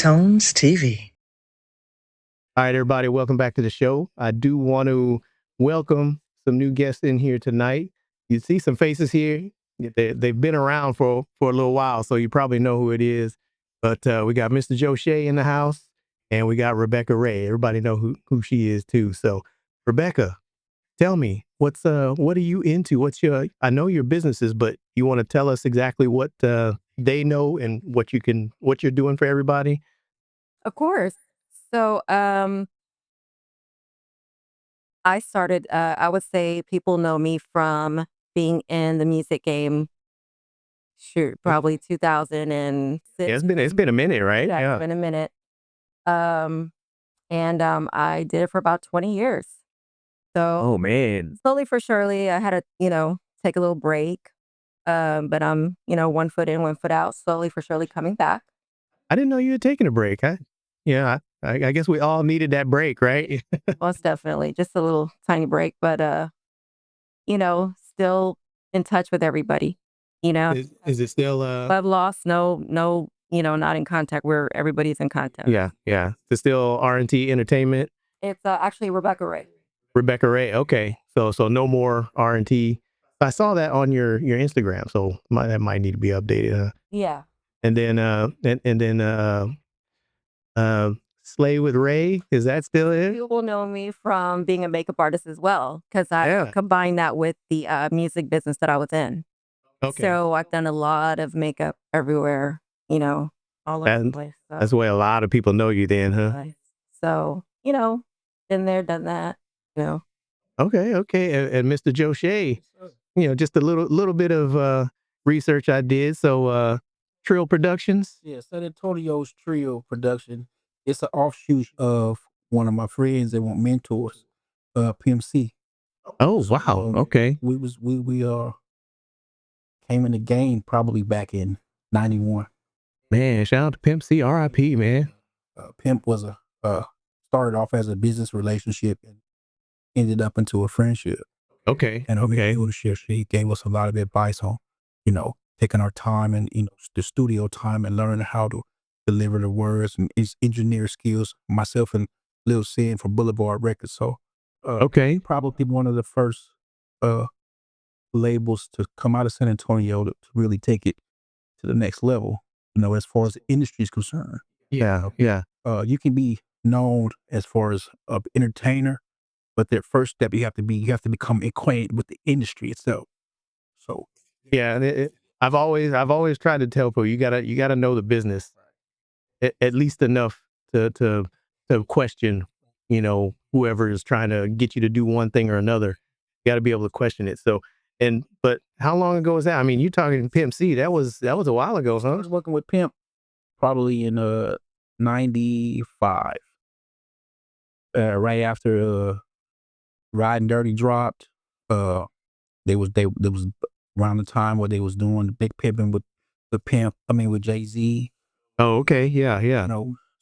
BlaakTones TV. All right, everybody, welcome back to the show. I do want to welcome some new guests in here tonight. You see some faces here. They've been around for a little while, so you probably know who it is. But we got Mr. Joshay in the house, and we got Rebecca Rae. Everybody know who she is too. So, Rebecca, tell me what are you into? I know your businesses, but you want to tell us exactly what they know and what you're doing for everybody? Of course. So, I started, I would say people know me from being in the music game, shoot, probably 2006. Yeah, it's been a minute, right? Yeah, it's Yeah. been a minute. Um, and I did it for about 20 years. So Oh man. slowly for surely, I had to, take a little break. But I'm, one foot in, one foot out, slowly for surely coming back. I didn't know you had taken a break. Yeah, I guess we all needed that break, right? Most definitely. Just a little tiny break, but still in touch with everybody, you know. Is it still But I've lost no, not in contact where everybody's in contact. yeah. It's still R&T Entertainment, It's actually Rebecca Rae. Rebecca Rae. Okay. So no more R&T. I saw that on your Instagram, so that might need to be updated. Yeah. And then uh Slay with Ray, is that still it? People know me from being a makeup artist as well, because I Yeah. combined that with the music business that I was in. Okay. So I've done a lot of makeup everywhere, all over the place. So. That's the way a lot of people know you then, huh? So, been there, done that, Okay. And Mr. Joshay, just a little bit of research I did. So Trill Productions. Yeah, San Antonio's Trio production. It's an offshoot of one of my friends that want mentors, Pimp C. Oh wow. Okay. We came in the game probably back in '91. Man, shout out to Pimp C, R.I.P. man. Pimp was started off as a business relationship and ended up into a friendship. Okay. And over here, she gave us a lot of advice on, taking our time and the studio time and learning how to deliver the words and his engineer skills. Myself and Lil Sin from Boulevard Records. So, Okay. probably one of the first labels to come out of San Antonio to really take it to the next level. As far as the industry is concerned. Yeah. You can be known as far as an entertainer, but the first step you have to become acquainted with the industry itself. So Yeah. And I've always tried to tell people you gotta know the business at least enough to question, whoever is trying to get you to do one thing or another. You got to be able to question it. So, but how long ago was that? I mean, you talking Pimp C? That was a while ago, I huh? was working with Pimp probably in '95, right after Riding Dirty dropped. There was around the time where they was doing the big pimping with the Pimp. I mean with Jay-Z. Oh, okay, yeah.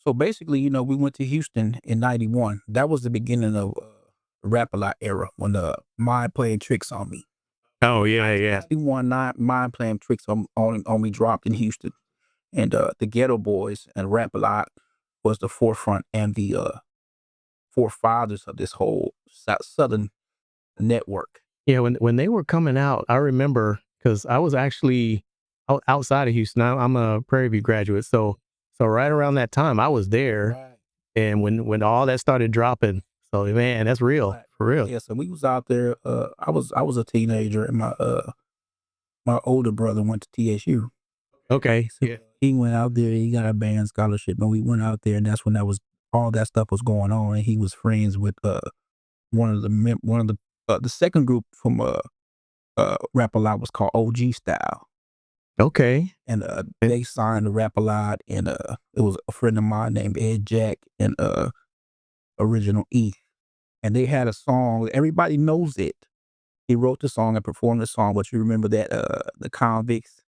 So basically, we went to Houston in '91. That was the beginning of the Rap-A-Lot era when the Mind Playing Tricks on Me. Oh yeah. Mind Playing Tricks on me dropped in Houston, and the Ghetto Boys and Rap-A-Lot was the forefront and the forefathers of this whole Southern network. Yeah, when they were coming out, I remember because I was actually outside of Houston. I'm a Prairie View graduate, so right around that time I was there, Right. and when all that started dropping, so man, that's real, Right. for real. Yeah, so we was out there. I was a teenager, and my older brother went to TSU. Okay, So yeah. he went out there. He got a band scholarship, and we went out there, and that's when all that stuff was going on. And he was friends with one of the second group from Rap-A-Lot was called OG Style, Okay. and they signed to Rap-A-Lot, and it was a friend of mine named Ed Jack and Original E, and they had a song. Everybody knows it. He wrote the song and performed the song, but you remember that the convicts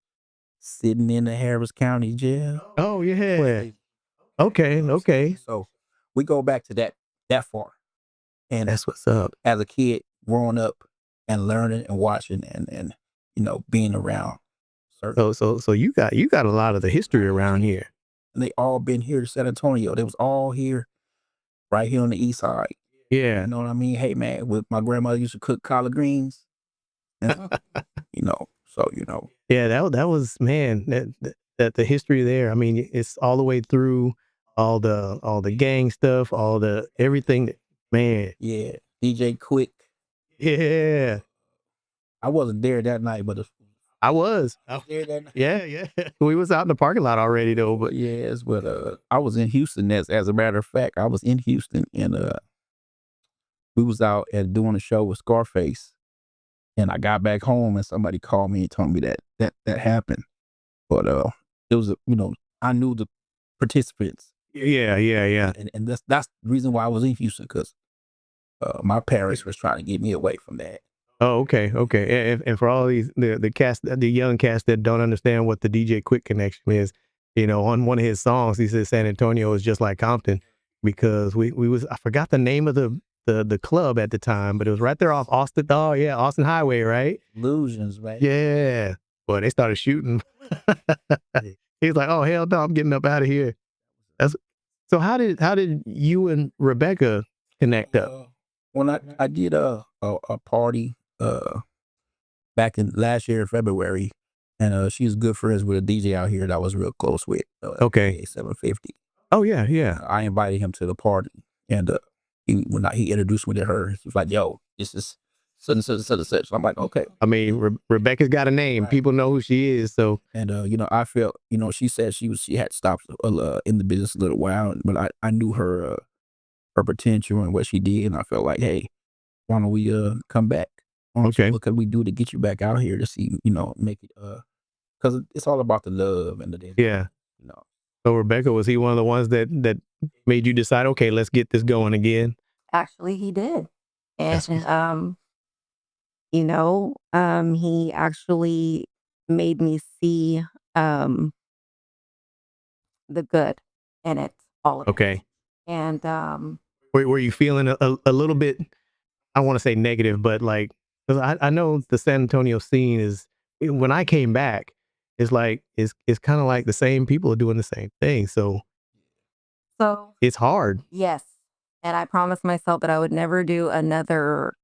sitting in the Harris County jail. Oh yeah. Okay. So we go back to that far, and That's what's up. as a kid growing up and learning and watching and being around certain. So you got a lot of the history around here. and they all been here to San Antonio. They was all here, right here on the east side. Yeah. You know what I mean? Hey man, with my grandmother used to cook collard greens, and so Yeah, that was, man, that the history there. I mean, it's all the way through all the gang stuff, all the everything that, man. yeah, DJ Quick. Yeah. I wasn't there that night, but I was. there that night. Yeah. We was out in the parking lot already though, but Yes, but I was in Houston. As a matter of fact, I was in Houston, and we was out and doing a show with Scarface, and I got back home, and somebody called me and told me that happened. But it was I knew the participants, yeah. and that's the reason why I was in Houston, because my parents was trying to get me away from that. Oh, okay. And for all these the cast, the young cast that don't understand what the DJ Quick connection is, on one of his songs, he says San Antonio is just like Compton, because we was, I forgot the name of the club at the time, but it was right there off Austin. Oh yeah, Austin Highway, right? Illusions, right? Yeah. Well, they started shooting. He's like, oh hell no, I'm getting up out of here. That's so. How did you and Rebecca connect up? When I did a party back in last year in February, and she was good friends with a DJ out here that I was real close with. Okay. 750. Oh yeah. I invited him to the party, and he introduced me to her, he was like, "Yo, this is such and such and such and such." So I'm like, "Okay." I mean, Rebecca's got a name. Right. People know who she is. So, And I felt, she said she had stopped in the business a little while, but I knew her potential and what she did, and I felt like, hey, why don't we come back? Okay. What can we do to get you back out here to see, make it because it's all about the love and the Yeah. you know. So Rebecca, was he one of the ones that made you decide, okay, let's get this going again? Actually, he did. That's And he actually made me see the good in it, all of it. okay. And Were you feeling a little bit, I want to say negative, but like, 'cause I know the San Antonio scene is, when I came back, it's like, it's kind of like the same people are doing the same thing. So so it's hard. yes. And I promised myself that I would never do another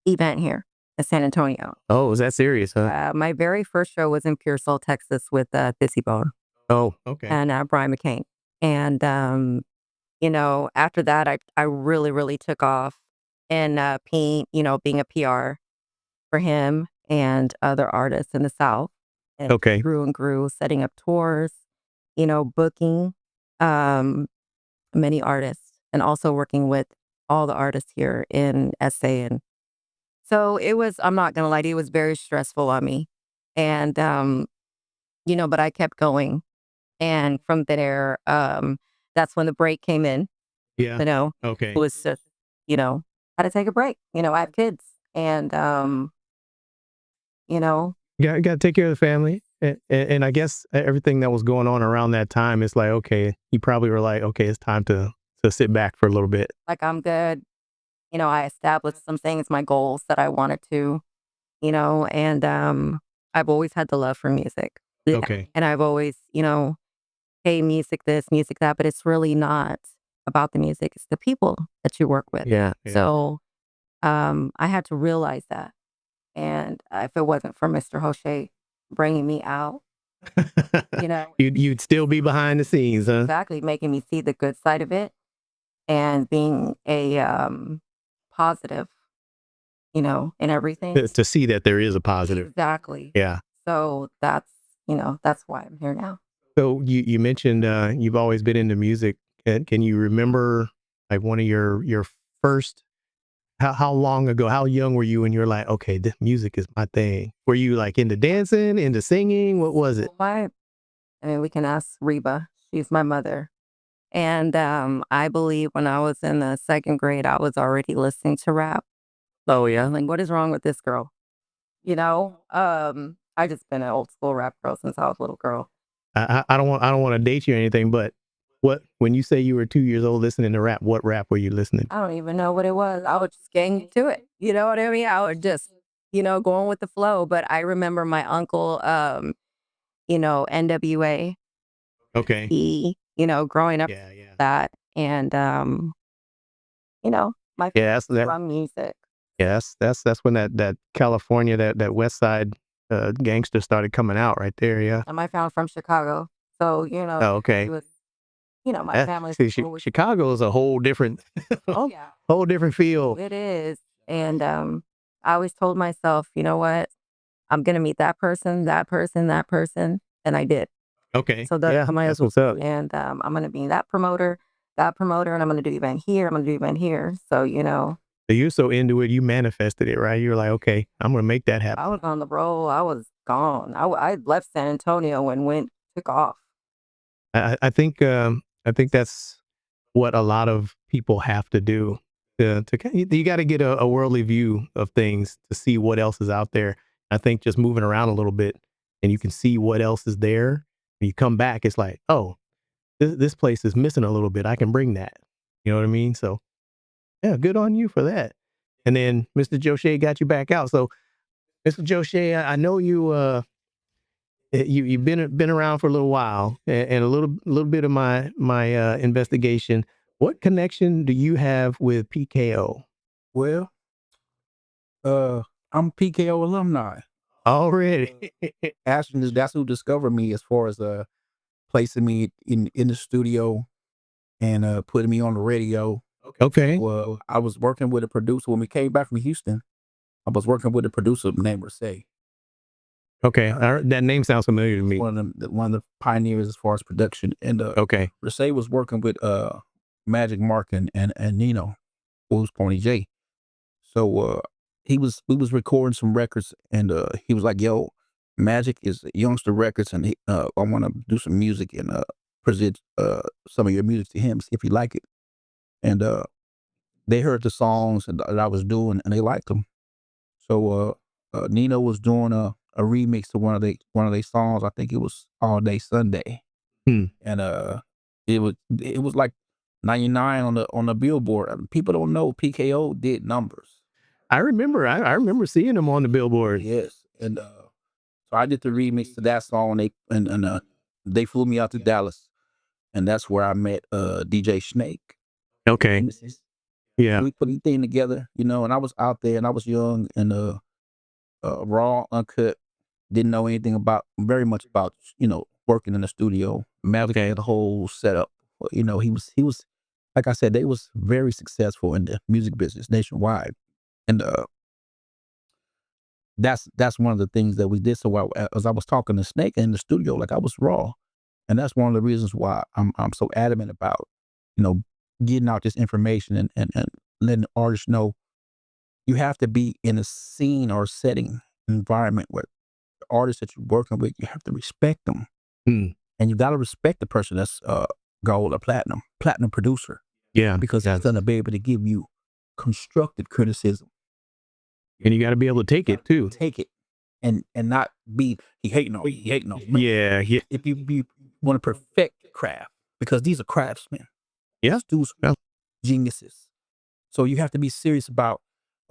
event here in San Antonio. Oh, is that serious, huh? My very first show was in Pearsall, Texas with Busy Bone Oh, okay. and Brian McCain. And, after that, I really, really took off in being a PR for him and other artists in the South. And it Okay. grew and grew, setting up tours, booking um, many artists, and also working with all the artists here in SA. And so it was, I'm not going to lie to you, it was very stressful on me. And, but I kept going. And from there, that's when the break came in, Yeah. it Okay. was just, had to take a break. I have kids and, you know, Got to take care of the family. And I guess everything that was going on around that time, it's like, okay, you probably were like, okay, it's time to sit back for a little bit. like I'm good. I established some things, my goals that I wanted to, and I've always had the love for music. Yeah. Okay. And I've always, hey, music this, music that, but it's really not about the music. It's the people that you work with. Yeah. So I had to realize that. And if it wasn't for Mr. Joshay bringing me out, You'd still be behind the scenes, huh? exactly, making me see the good side of it and being a positive, in everything. To see that there is a positive. Exactly. Yeah. So that's why I'm here now. So you mentioned you've always been into music. Can you remember like one of your first? How long ago? How young were you when you're like, okay, this music is my thing? Were you like into dancing, into singing? What was it? We can ask Reba. She's my mother. And I believe when I was in the second grade, I was already listening to rap. Oh yeah. Like, what is wrong with this girl? I just been an old school rap girl since I was a little girl. I don't want to date you or anything, but when you say you were 2 years old listening to rap, what rap were you listening to? I don't even know what it was. I would just gang to it. You know what I mean? I would just, going with the flow. But I remember my uncle, NWA. Okay. you know, growing up Yeah, yeah. that and you know, my Yeah, that's that. from music. Yeah, that's when that California, that West Side gangster started coming out right there. Yeah. And my family from Chicago. So, you know, Oh, it okay. was, you know, my Yeah. family's See, always Chicago is a whole different, oh yeah. whole different feel. It is. And I always told myself, you know what? I'm gonna meet that person, that person, that person. And I did. Okay. So that's Yeah, my that's goal. what's up. And I'm gonna be that promoter, and I'm gonna do event here, I'm gonna do event here. So, you know, So you're so into it, you manifested it, right? You're like, okay, I'm gonna make that I happen. was on the roll, I was gone. I left San Antonio and took off. I think that's what a lot of people have to do you got to get a worldly view of things to see what else is out there. I think just moving around a little bit and you can see what else is there. When you come back, it's like, oh, this place is missing a little bit. I can bring that. You know what I mean? So yeah, good on you for that. And then Mr. Joshay got you back out. So Mr. Joshay, I know you've been around for a little while, and a little bit of my investigation. What connection do you have with PKO Well, I'm PKO alumni. already? Actually, that's who discovered me as far as placing me in the studio and putting me on the radio. Okay, Well, I was working with a producer when we came back from Houston. I was working with a producer named Brixie. okay, that name sounds familiar to me. One of the pioneers as far as production. And Okay, Brixie was working with Magic Mark and Nino, who's Pony J. So we was recording some records, and he was like, "Yo, Magic is Youngster Records, and I want to do some music and present some of your music to him, see if he like it." And they heard the songs that I was doing, and they liked them. So Nino was doing a remix to one of their songs. I think it was All Day Sunday, hmm. and it was like 99 on the Billboard. People don't know PKO did numbers. I remember. I remember seeing him on the billboard. Yes, and so I did the remix to that song. They flew me out to Dallas, and that's where I met DJ Snake. Okay, yeah, We put the thing together, you know. And I was out there, and I was young and raw, uncut, didn't know anything about very much about working in the studio. Maverick had the whole setup. You know, he was like I said, they was very successful in the music business nationwide, and that's one of the things that we did. So as I was talking to Snake in the studio, like I was raw, and that's one of the reasons why I'm so adamant about getting out this information and letting artists know you have to be in a scene or setting environment where the artists that you're working with, you have to respect them, hmm. and you got to respect the person that's gold or platinum producer, Yeah, because he's gonna be able to give you constructive criticism. and you got to be able to take it too. Take it and not be he hating on me. Yeah, yeah, If you want to perfect the craft, because these are craftsmen, yeah. these Yeah. geniuses. So you have to be serious about,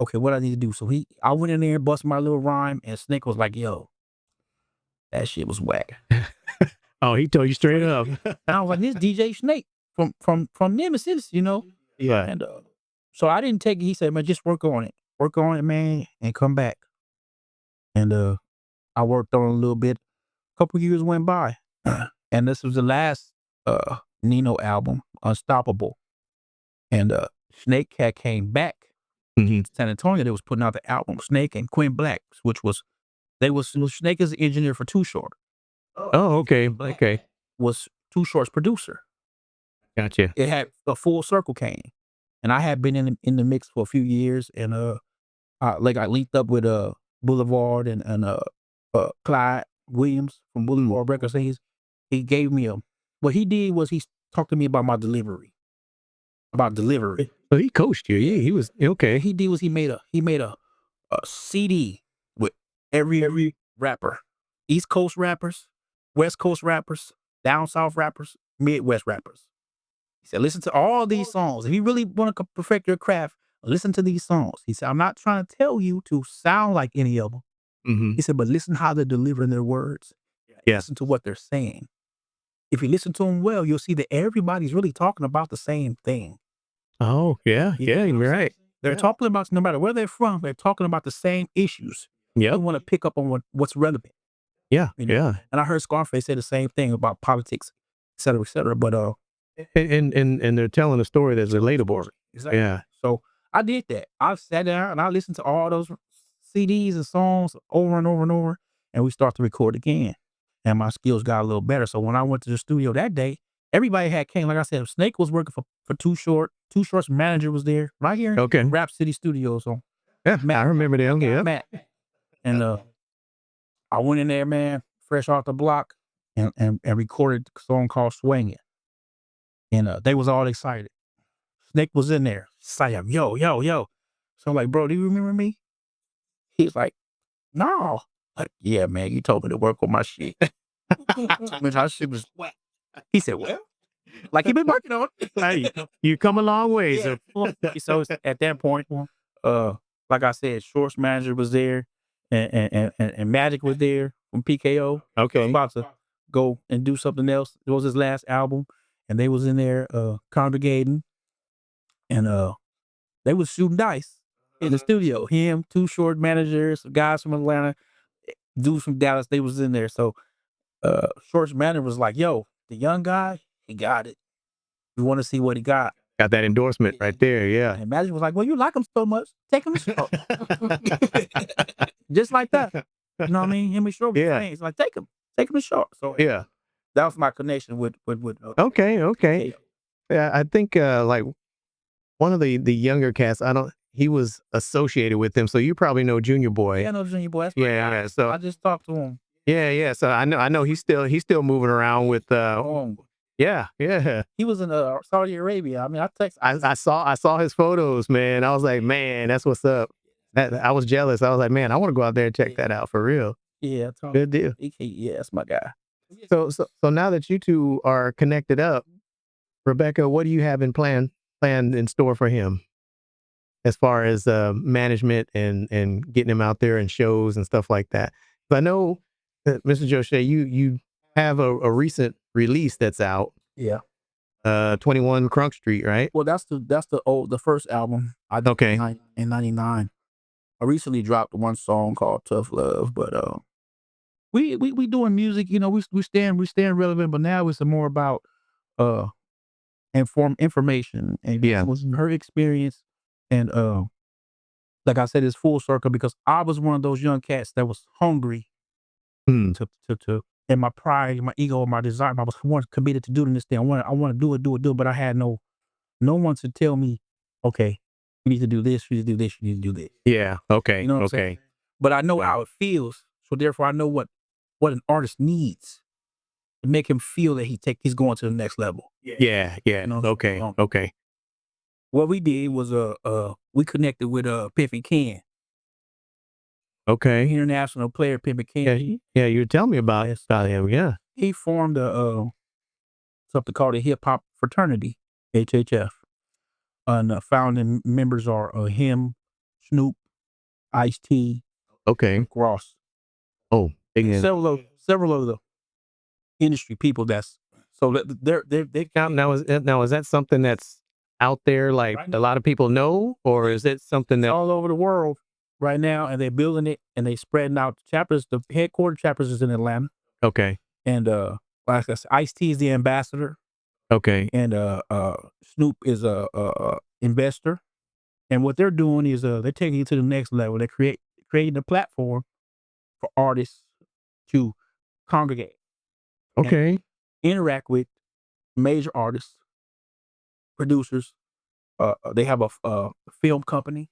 okay, what I need to do. So I went in there and bust my little rhyme, and Snake was like, "Yo, that shit was whack." Oh, he told you straight up. And I was like, "This DJ Snake from Nemesis, you know." Yeah. And so I didn't take it. He said, "Man, just work on it, man, and come back." And I worked on it a little bit. A couple years went by, and this was the last Nino album, Unstoppable. And Snake had came back Hmm. to San Antonio. They was putting out the album Snake and Quinn Black, which was Snake is the engineer for Too Short. Oh, okay, okay, Was Too Short's producer. gotcha. It had a full circle came, and I had been in the mix for a few years, and I linked up with Boulevard and Clyde Williams from Boulevard Records. He gave me what he did was he talked to me about my delivery. About delivery. So he coached you. Yeah, he was What okay. he did was he made a CD with every rapper. East Coast rappers, West Coast rappers, down south rappers, Midwest rappers. He said, listen to all these songs. If you really want to perfect your craft, listen to these songs. He said, I'm not trying to tell you to sound like any of them. Hmm. He said, but listen how they're delivering their words. Yeah. Listen to what they're saying. if you listen to them well, you'll see that everybody's really talking about the same thing. Oh, yeah, yeah, you're right. They're talking about, no matter where they're from, they're talking about the same issues. Yep. You want to pick up on what's relevant. Yeah, You know? yeah. And I heard Scarface say the same thing about politics, et cetera, et cetera. But And they're telling a story that's relatable. exactly. Yeah. So I did that. I sat down and I listened to all those CDs and songs over and over and over, and we start to record again. And my skills got a little better. So when I went to the studio that day, everybody came. Like I said, Snake was working for Too Short. Too Short's manager was there right here Okay. in Rap City Studios. So Yeah, I remember them. Yeah. Matt. And I went in there, man, fresh off the block, and recorded a song called Swingin'. And they was all excited. Snake was in there. Saying, yo. So I'm like, bro, do you remember me? He's like, no. Like, yeah, man, you told me to work on my shit. My shit was wet. He said, well, like he been working on it. Hey, you come a long way. Yeah. So at that point, like I said, Short's manager was there, and Magic was there from PKO. Okay. He was about to go and do something else. It was his last album, and they was in there congregating, and they was shooting dice in the studio. Him, Too Short managers, guys from Atlanta, dudes from Dallas. They was in there. So Short's manager was like, "Yo, the young guy, he got it. We want to see what he got." Got that endorsement right there. Yeah. And Magic was like, "Well, you like him so much, take him to show." Just like that. You know what I mean? Him and Short was Yeah. saying, it's like, take him to show. So Yeah. that was my connection with Okay. Yeah, I think like one of the younger cats, he was associated with them, so you probably know Junior Boy. Yeah, I know Junior Boy. That's Yeah, so I just talked to him. yeah. So I know he's still moving around with yeah. He was in Saudi Arabia. I mean, I saw his photos, man. I was like, man, that's what's up. I was jealous. I was like, man, I want to go out there and check that out for real. Yeah, Good deal. Yeah, that's my guy. So now that you two are connected up, Rebecca, what do you have planned in store for him as far as management and getting him out there and shows and stuff like that? But I know that Mr. Joshay, you have a recent release that's out. Yeah. 21 Crunk Street, right? Well, that's the first album I did in '99. I recently dropped one song called Tough Love, but we doing music, you know, we stand relevant, but now it's more about information and was her experience, and like I said, it's full circle because I was one of those young cats that was hungry to and my pride, my ego, and my desire. I was committed to doing this thing. I want to do it, but I had no one to tell me, okay, you need to do this, you need to do this, you need to do this. Yeah. Okay. You know what I'm saying? But I know how it feels, so therefore I know what an artist needs to make him feel that he's going to the next level. Yeah. You know, Okay. What we did was we connected with Pimp C. Okay. International player Pimp C. Yeah, you were telling me about him. Yeah. He formed something called a hip hop fraternity, HHF. And the founding members are him, Snoop, Ice-T, Okay. Ross. Oh, Several of the industry people they count now. Is that something that's out there, like a lot of people know, or is it something that all over the world right now, and they're building it and they spreading out chapters? The headquarters chapters is in Atlanta. Okay. And like I said, Ice-T is the ambassador. Okay. And Snoop is a investor. And what they're doing is they're taking it to the next level. They're creating a platform for artists to congregate. Okay. Interact with major artists, producers. They have a film company,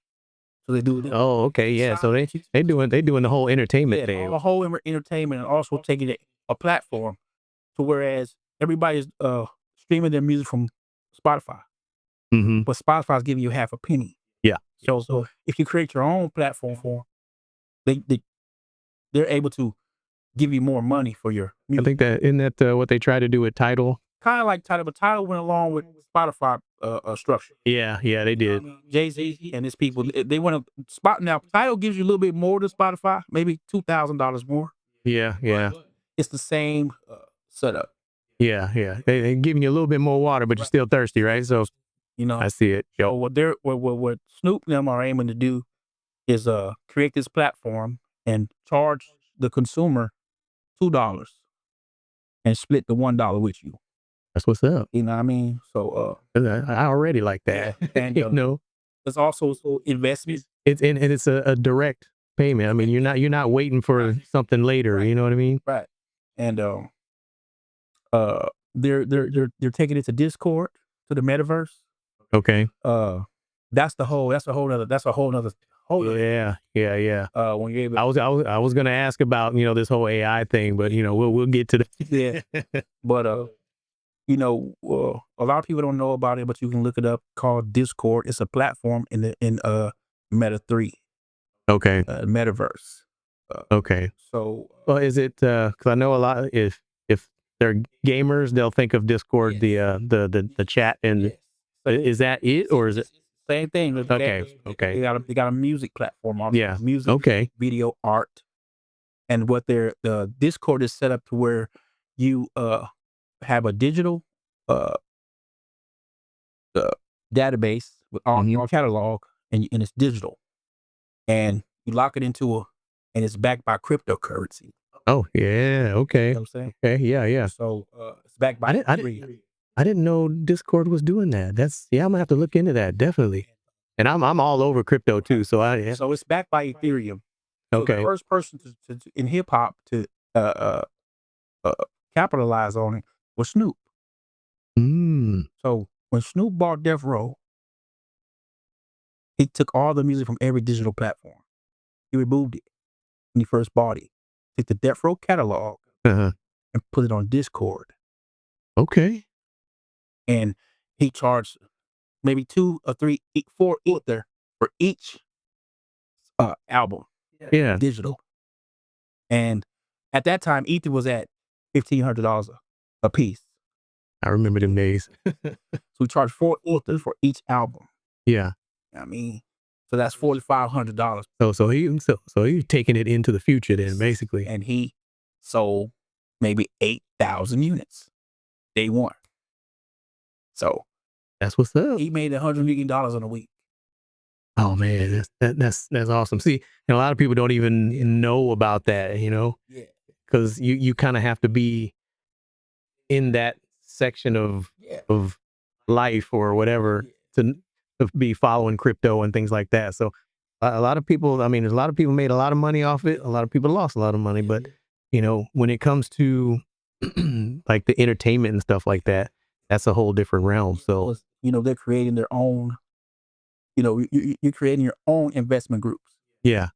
so they do. Oh, okay, yeah. So they doing the whole entertainment thing. The whole entertainment, and also taking it a platform to whereas everybody's streaming their music from Spotify, but Spotify's giving you half a penny. Yeah. So if you create your own platform for them, they're able to give you more money for your music. I think isn't that what they try to do with Tidal? Kind of like Tidal, but Tidal went along with Spotify structure. Yeah, they did. Jay-Z and his people, they want to spot now. Tidal gives you a little bit more than Spotify, maybe $2,000 more. Yeah. It's the same setup. Yeah, yeah. They giving you a little bit more water, but you're still thirsty, right? So You know, I see it. so what Snoop and them are aiming to do is create this platform and charge the consumer $2 and split the $1 with you. That's what's up. You know what I mean? So I already like that. and You know, there's also investments. and it's a direct payment. I mean, you're not waiting for something later. You know what I mean? Right. And they're taking it to Discord, to the metaverse. Okay. That's a whole nother Yeah, yeah, yeah. when you're able I was gonna ask about this whole AI thing, but we'll get to that. yeah. But a lot of people don't know about it, but you can look it up, called Discord. It's a platform in Meta 3, Okay. metaverse. Okay. So Well, is it because I know a lot if they're gamers, they'll think of Discord, the chat, and is that it or is it? same thing. Okay. Okay. They got a music platform also. Yeah. Music, Okay. video, art, and what the Discord is set up to where you have a digital uh database with all your catalog, and it's digital, and you lock it and it's backed by cryptocurrency. Oh yeah. Okay. You know what I'm saying? Okay. Yeah. Yeah. So it's backed by I didn't know Discord was doing that. I'm gonna have to look into that definitely. And I'm all over crypto too. So So it's backed by Ethereum. So the okay. first person in hip hop to capitalize on it was Snoop. Mm. So when Snoop bought Death Row, he took all the music from every digital platform. He removed it when he first bought it. Took the Death Row catalog Uh-huh. and put it on Discord. Okay. And he charged maybe 2 or 3, 4 Ether for each album. Yeah. Digital. And at that time, Ether was at $1,500 a piece. I remember them days. So we charged 4 Ethers for each album. Yeah. I mean, so that's $4,500. So he's taking it into the future then, basically. And he sold maybe 8,000 units day one. So That's what's up. he made $100 million in a week. Oh man, that's awesome. See, and a lot of people don't even know about that, Yeah. because you kind of have to be in that section of life or whatever to be following crypto and things like that. So a lot of people, I mean, there's a lot of people made a lot of money off it. A lot of people lost a lot of money, but when it comes to like the entertainment and stuff like that, that's a whole different realm. So They're creating their own. You're creating your own investment groups. yeah.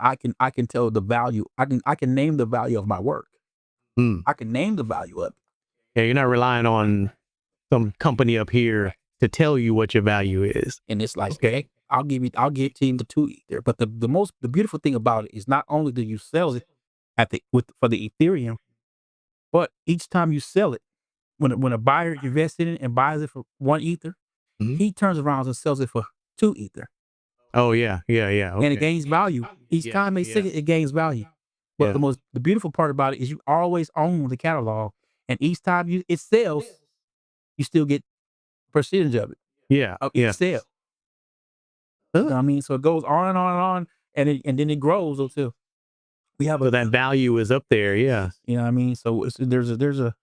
I can tell the value. I can name the value of my work. I can name the value of it. Yeah, you're not relying on some company up here to tell you what your value is. And it's like, okay, I'll give it to you the 2 Ether. But the beautiful thing about it is not only do you sell it for the Ethereum, but each time you sell it, when a buyer invests in it and buys it for 1 Ether, he turns around and sells it for 2 Ether. Oh yeah. Okay. And it gains value. Each time they sell it, it gains value. But the beautiful part about it is you always own the catalog, and each time it sells, you still get a percentage of it. Yeah. Each sale. You know what I mean? So it goes on and on and on, and then it grows too. We have So that value is up there. Yeah. You know what I mean? So there's a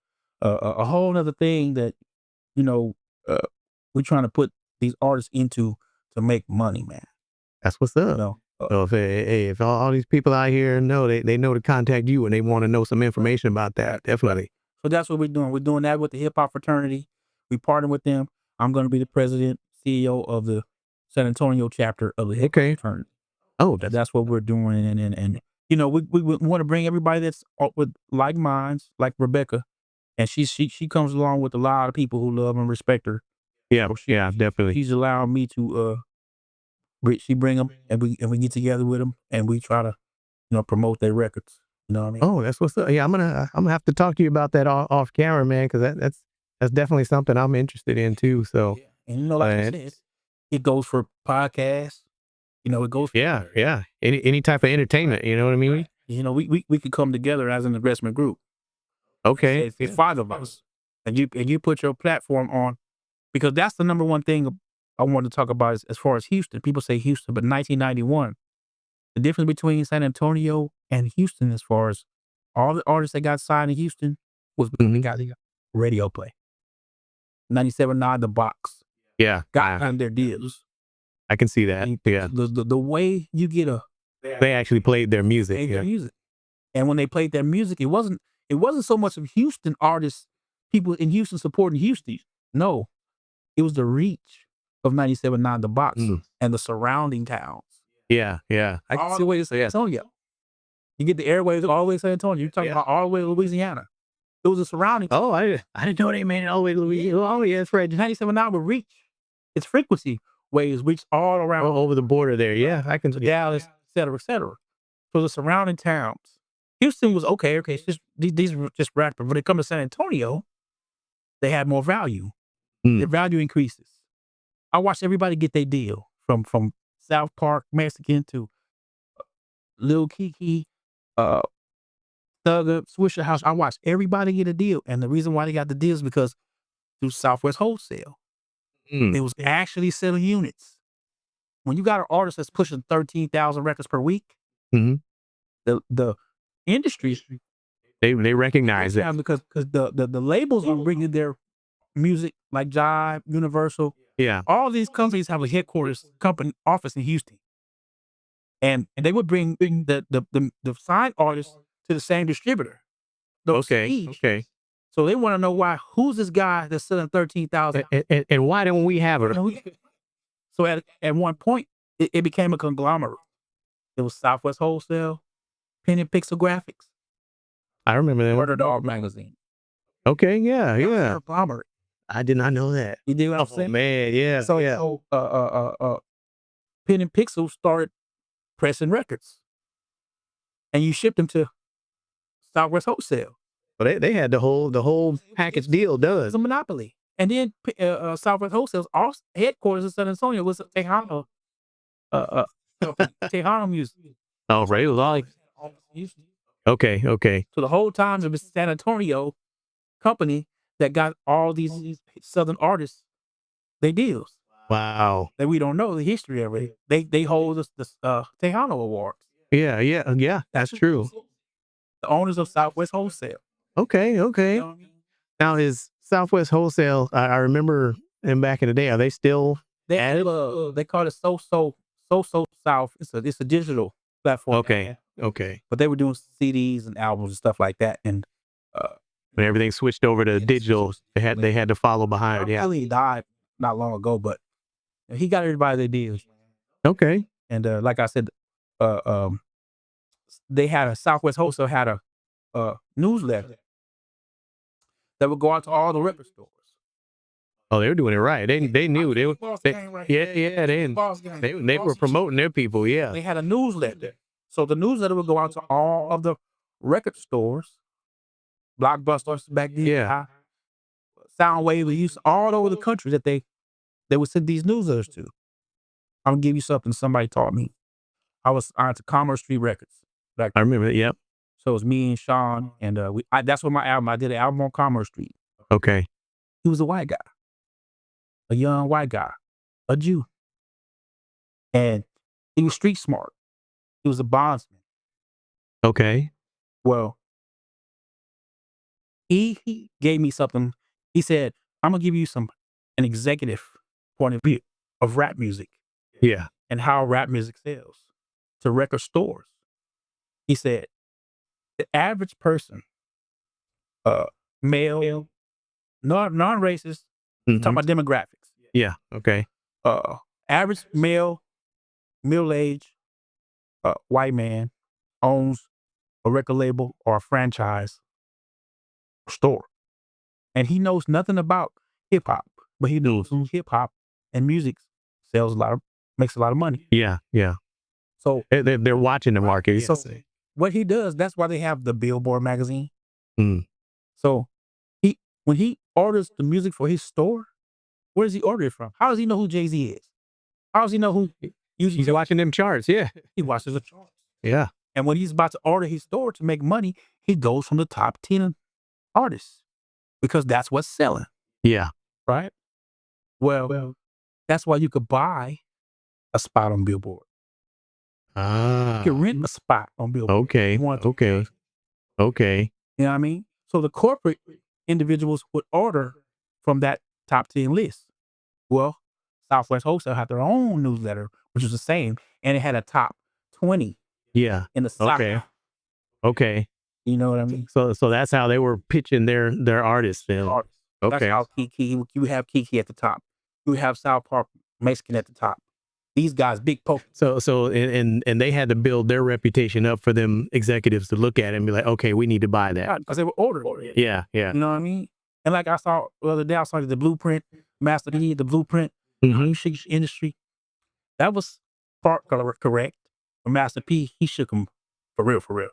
whole other thing that we're trying to put these artists into to make money, man. That's what's up. So if all these people out here know, they know to contact you and they want to know some information about that, definitely. So that's what we're doing. We're doing that with the hip hop fraternity. We partner with them. I'm going to be the president, CEO of the San Antonio chapter of the hip hop fraternity. Oh, that's what we're doing, and we want to bring everybody that's with like minds, like Rebecca, and she comes along with a lot of people who love and respect her. Yeah, So definitely. She's allowing me to she bring them, and we get together with them, and we try to promote their records. You know what I mean? Oh, that's what's up. Yeah, I'm gonna have to talk to you about that off camera, man, because that's definitely something I'm interested in too. So and like I said, it goes for podcasts. It goes for any type of entertainment. You know what I mean? We could come together as an investment group. Okay, It's 5 of us. and you put your platform on, because that's the number one thing I want to talk about as far as Houston. People say Houston, but 1991, the difference between San Antonio and Houston, as far as all the artists that got signed in Houston, was because they got radio play. 97.9 The Box Yeah. got on their deals. I can see that. And Yeah. the way you get They actually played their music. their music, and when they played their music, it wasn't so much of Houston artists, people in Houston supporting Houston. No, it was the reach of 97.9 The Box and the surrounding towns. Yeah. Yeah. I can see what you're saying. San Antonio. You get the airwaves all the way to San Antonio. You're talking about all the way to Louisiana. It was a surrounding. Oh, I didn't know they made it all the way to Louisiana. Oh, yeah, that's right. 97.9 would reach its frequency waves reach all around Over the border there. Yeah, I can. Dallas, et cetera, et cetera. So the surrounding towns. Houston was okay. It's just these were just rappers. When it comes to San Antonio, they had more value. Their value increases. I watched everybody get their deal from South Park Mexican to Lil Kiki, Thugger, Swisher House. I watched everybody get a deal, and the reason why they got the deal is because through Southwest Wholesale, it was actually selling units. When you got an artist that's pushing 13,000 records per week, the industry They recognize it because the labels are bringing their music like Jive, Universal. Yeah. All these companies have a headquarters company office in Houston, and they would bring the signed artists to the same distributor. Okay. So they want to know who's this guy that's selling 13,000, and why don't we have it? So at one point, it became a conglomerate. It was Southwest Wholesale, Pen and Pixel Graphics. I remember that. Murder Dog Magazine. Okay, yeah. Conglomerate. I did not know that. You do what I'm saying? Man, yeah. So Pen and Pixel started pressing records, and you shipped them to Southwest Wholesale. But they had the whole package deal done. It's a monopoly. And then Southwest Wholesale's headquarters in San Antonio was Tejano, Tejano Music. Oh, right. It was all like, okay. So the whole time it was San Antonio company that got all these Southern artists they deals. Wow. That we don't know the history of it. They hold the Tejano Awards. Yeah. That's true. The owners of Southwest Wholesale. Okay. You know what I mean? Now is Southwest Wholesale, I remember them back in the day, are they still they call it So South. It's a digital platform. Okay. But they were doing CDs and albums and stuff like that. And when everything switched over to digital, they had to follow behind. Yeah. He died not long ago, but he got everybody their deals. Okay. And like I said, they had a Southwest Wholesale had a newsletter that would go out to all the record stores. Oh, they were doing it right. They knew they were. They were promoting their people. Yeah. They had a newsletter, so the newsletter would go out to all of the record stores, Blockbusters back then. Yeah. Soundwave, we used all over the country that they would send these newsletters to. I'm gonna give you something somebody taught me. I was on to Commerce Street Records. I remember that. Yep. So it was me and Sean, and that's what my album. I did an album on Commerce Street. Okay. He was a white guy, a young white guy, a Jew, and he was street smart. He was a bondsman. Okay. Well, he gave me something. He said, "I'm gonna give you an executive point of view of rap music, Yeah. and how rap music sells to record stores." He said, the average person, male, non-racist, talking about demographics. Yeah. Okay. Average male, middle-aged, white man owns a record label or a franchise store, and he knows nothing about hip hop, but he knows hip hop and music makes a lot of money. Yeah. So they're watching the market. So what he does, that's why they have the Billboard magazine. So when he orders the music for his store, where does he order it from? How does he know who Jay-Z is? How does he know who? He's watching them charts. Yeah. He watches the charts. Yeah. And when he's about to order his store to make money, he goes from the top 10 artists. because that's what's selling, Yeah. right? Well, that's why you could buy a spot on Billboard. You Ah. can rent a spot on Billboard. Okay. You want to. Okay. Okay. You know what I mean? So the corporate individuals would order from that top 10 list. Well, Southwest Wholesale had their own newsletter, which was the same, and it had a top 20 Yeah. in the Okay. South. Okay. You know what I mean? So that's how they were pitching their artists then. Artists. That's Okay. how Kiki, you have Kiki at the top. You have South Park Mexican at the top. These guys, big poke. So and they had to build their reputation up for them executives to look at it and be like, okay, we need to buy that. Because they were ordering. Yeah. Yeah. You know what I mean? And like I saw the other day, I saw the blueprint, Master D, the blueprint, music industry. That was part correct. But Master P, he shook him for real, for real.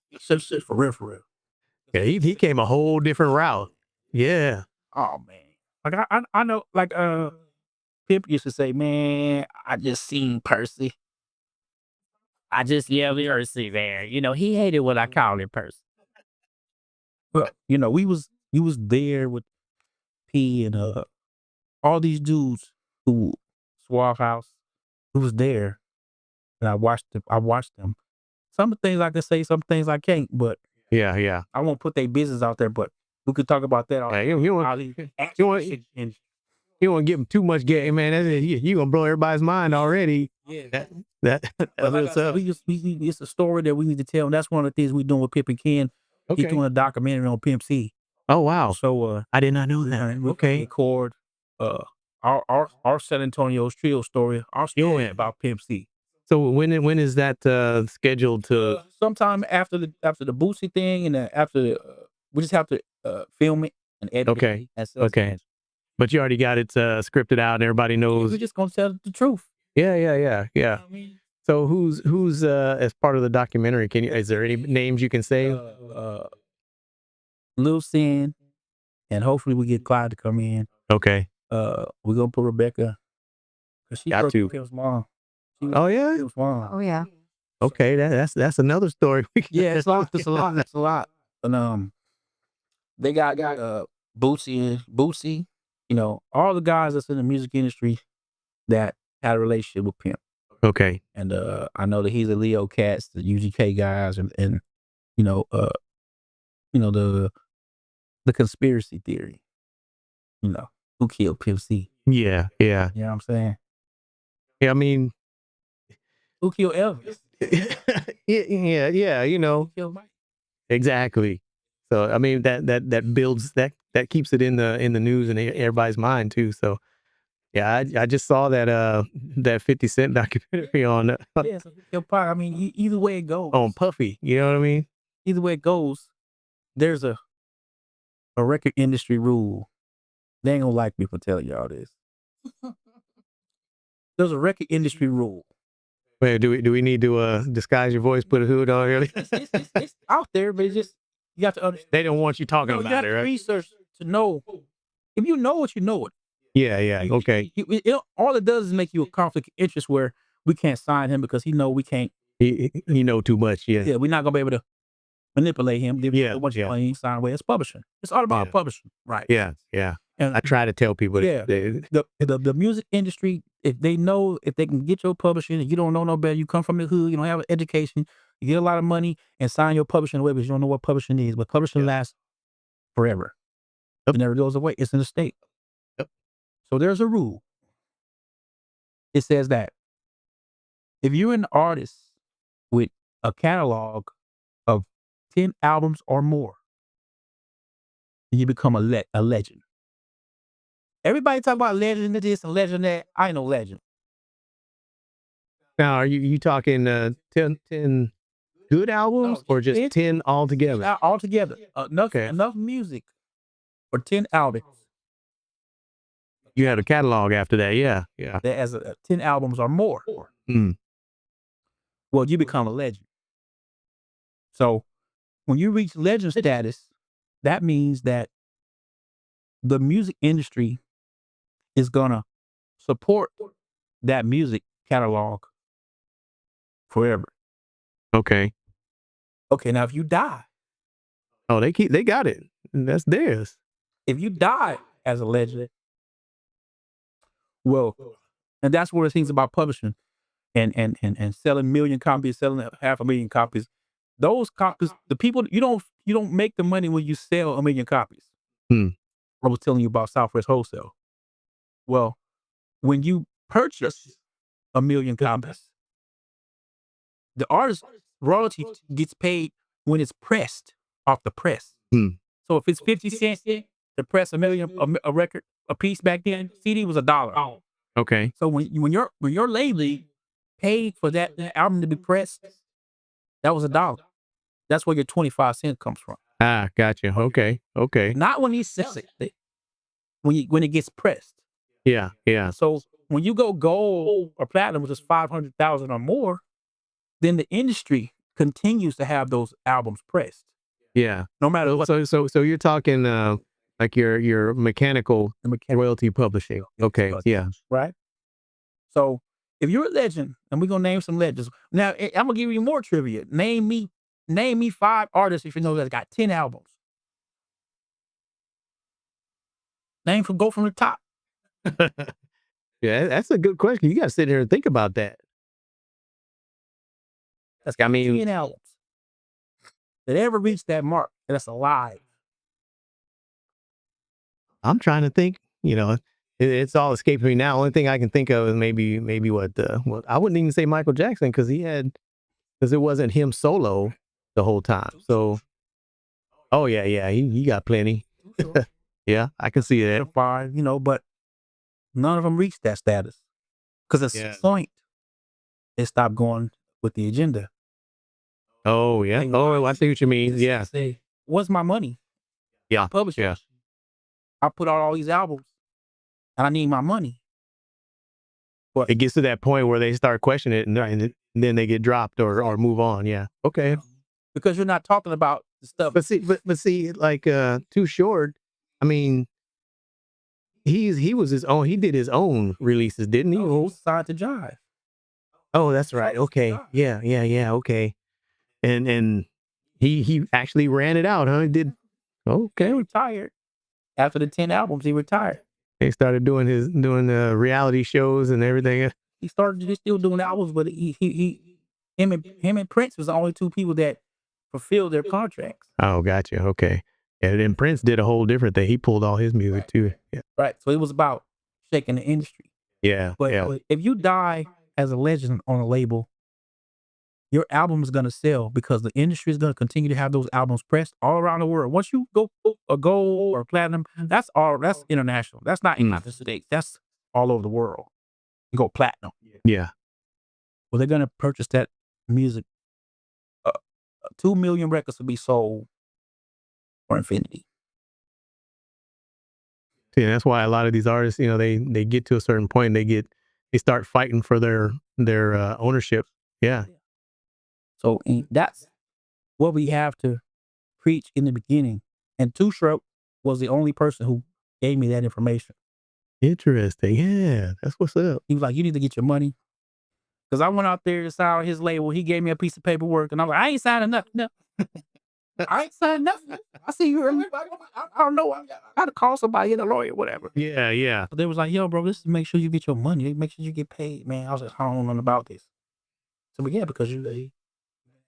He shook shit for real, for real. Yeah, he came a whole different route. Yeah. Oh man. Like I know, like Pimp used to say, man, I just seen Percy. I just yelled Percy there. You know, he hated what I called him Percy. But you know, we was there with P and all these dudes who Suave House, who was there, and I watched them. Some things I can say, some things I can't, but Yeah. Yeah. I won't put their business out there. But we could talk about that. Yeah, you want to give him too much game, man. You gonna blow everybody's mind already. Yeah. That's Like what's up. it's a story that we need to tell, and that's one of the things we're doing with Pip and Ken. He's doing a documentary on Pimp C. Oh wow. So I did not know that. we Okay. record our San Antonio's trio story, our story about Pimp C. So when is that scheduled to? Sometime after the Boosie thing, and after we just have to film it and edit Okay. it. Okay. But you already got it scripted out, and everybody knows. We're just gonna tell the truth. Yeah. Yeah. You know what I mean? So who's as part of the documentary? Is there any names you can say? Lil Sin, and hopefully we get Clyde to come in. Okay. We're gonna put Rebecca, because she worked with Pimp's mom. Oh yeah. Pimp's mom. Oh yeah. Okay, that's another story. Yeah, it's a lot. It's a lot. And they got Boosie. You know, all the guys that's in the music industry that had a relationship with Pimp. Okay. And I know that he's a Leo Cats, the UGK guys, and you know the conspiracy theory. You know, who killed Pimp C? Yeah. Yeah. You know what I'm saying? Yeah. I mean, Who killed Elvis? yeah. You know, Who killed Mike? exactly. So I mean that builds that keeps it in the news and everybody's mind too. So yeah, I just saw that 50 Cent documentary on Yeah, so who killed Pac? I mean, either way it goes. on Puffy. You know what I mean? Either way it goes, there's a record industry rule. They ain't gonna like me for telling y'all this. There's a record industry rule. Wait, do we need to disguise your voice, put a hood on early? It's out there, but it's just, you have to understand. They don't want you talking You about have it, to right? research to know. If you know it, you know it. Yeah. Okay. All it does is make you a conflict of interest where we can't sign him because he know we can't. He know too much. Yeah. Yeah, we're not gonna be able to manipulate him. Yeah, Once you sign away, it's publishing. It's all about publishing, right? Yeah. And I try to tell people. Yeah. The music industry, if they can get your publishing, and you don't know no better, you come from the hood, you don't have an education, you get a lot of money and sign your publishing away because you don't know what publishing is. But publishing lasts forever. Yep. It never goes away. It's in the state. Yep. So there's a rule. It says that if you're an artist with a catalog of 10 albums or more, you become a legend. Everybody talk about legend this and legend that. I ain't no legend. Now, are you talking 10 good albums or just 10 altogether? Altogether. Enough music for 10 albums. You had a catalog after that, yeah. That has 10 albums or more. Mm. Well, you become a legend. So when you reach legend status, that means that the music industry is gonna support that music catalog forever. Okay. Okay, now if you die, Oh, they got it. that's theirs. If you die as a legend, well, and that's one of the things about publishing and selling million copies, selling 500,000 copies. Those copies, the people you don't make the money when you sell 1,000,000 copies. Hmm. I was telling you about Southwest Wholesale. Well, when you purchase 1,000,000 copies, the artist royalty gets paid when it's pressed off the press. Hmm. So if it's 50 cents to press a record, a piece back then, CD was $1. Okay. So when your label paid for that album to be pressed, that was $1. That's where your 25 cents comes from. Ah, gotcha. Okay. Okay. Not when he sells it. When it gets pressed. Yeah. Yeah. So when you go gold or platinum, which is 500,000 or more, then the industry continues to have those albums pressed. Yeah. No matter what. So you're talking like your mechanical royalty publishing. Okay. Yeah. Right. So if you're a legend, and we're gonna name some legends. Now I'm gonna give you more trivia. Name me 5 artists if you know that got 10 albums. Go from the top. Yeah, that's a good question. You got to sit here and think about that. That's got 10 albums that ever reached that mark. And that's alive. I'm trying to think. It's all escaping me now. Only thing I can think of is maybe what I wouldn't even say Michael Jackson because it wasn't him solo the whole time. So, oh yeah, he got plenty. Yeah, I can see that. 5, but none of them reached that status because at some point it stopped going with the agenda. Oh yeah. Oh, I see what you mean. Yeah. Say, what's my money? Yeah. Publisher. Yeah. I put out all these albums, and I need my money. But it gets to that point where they start questioning it, and then they get dropped or move on. Yeah. Okay. Because you're not talking about the stuff. But see, like Too Short. I mean, he was his own. He did his own releases, didn't he? He was signed to Jive. Oh, that's right. Okay. Yeah. Okay. And he actually ran it out, huh? He did. Okay. He retired after the 10 albums. He retired. They started doing reality shows and everything. He started still doing albums, but him and Prince was the only 2 people that fulfilled their contracts. Oh, gotcha. Okay. And then Prince did a whole different thing. He pulled all his music too. Yeah. Right. So it was about shaking the industry. Yeah. But if you die as a legend on a label, your album is going to sell because the industry is going to continue to have those albums pressed all around the world. Once you go a gold or platinum, that's international. That's not in the United States. That's all over the world. You go platinum. Yeah. Well, they're going to purchase that music. 2 million records will be sold for infinity. Yeah, that's why a lot of these artists, they get to a certain point, they start fighting for their ownership. Yeah. So that's what we have to preach in the beginning. And Too Short was the only person who gave me that information. Interesting. Yeah, that's what's up. He was like, you need to get your money. Because I went out there to sign his label. He gave me a piece of paperwork. And I'm like, I ain't signing nothing. No. I ain't signing nothing. I see you earlier. I don't know. I got to call somebody, get a lawyer, whatever. Yeah. But they was like, yo, bro, this is make sure you get your money. Make sure you get paid, man. I was like, I don't know nothing about this. So, but yeah, because you...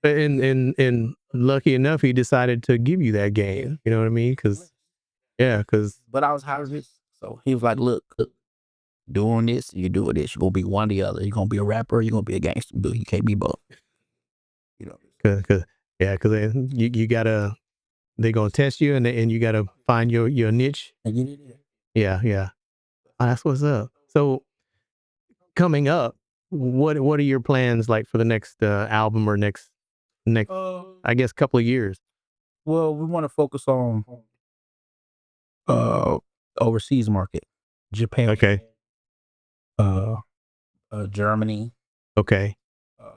And lucky enough, he decided to give you that game. You know what I mean? But I was hired. So he was like, look, doing this, you're doing this. You're going to be one or the other. You're going to be a rapper. You're going to be a gangster. But you can't be both. Because you gotta, they're gonna test you, and you gotta find your niche. And you did it. Yeah. Oh, that's what's up. So coming up, what are your plans like for the next album or next I guess couple of years? Well, we want to focus on overseas market, Japan. Okay. Germany. Okay.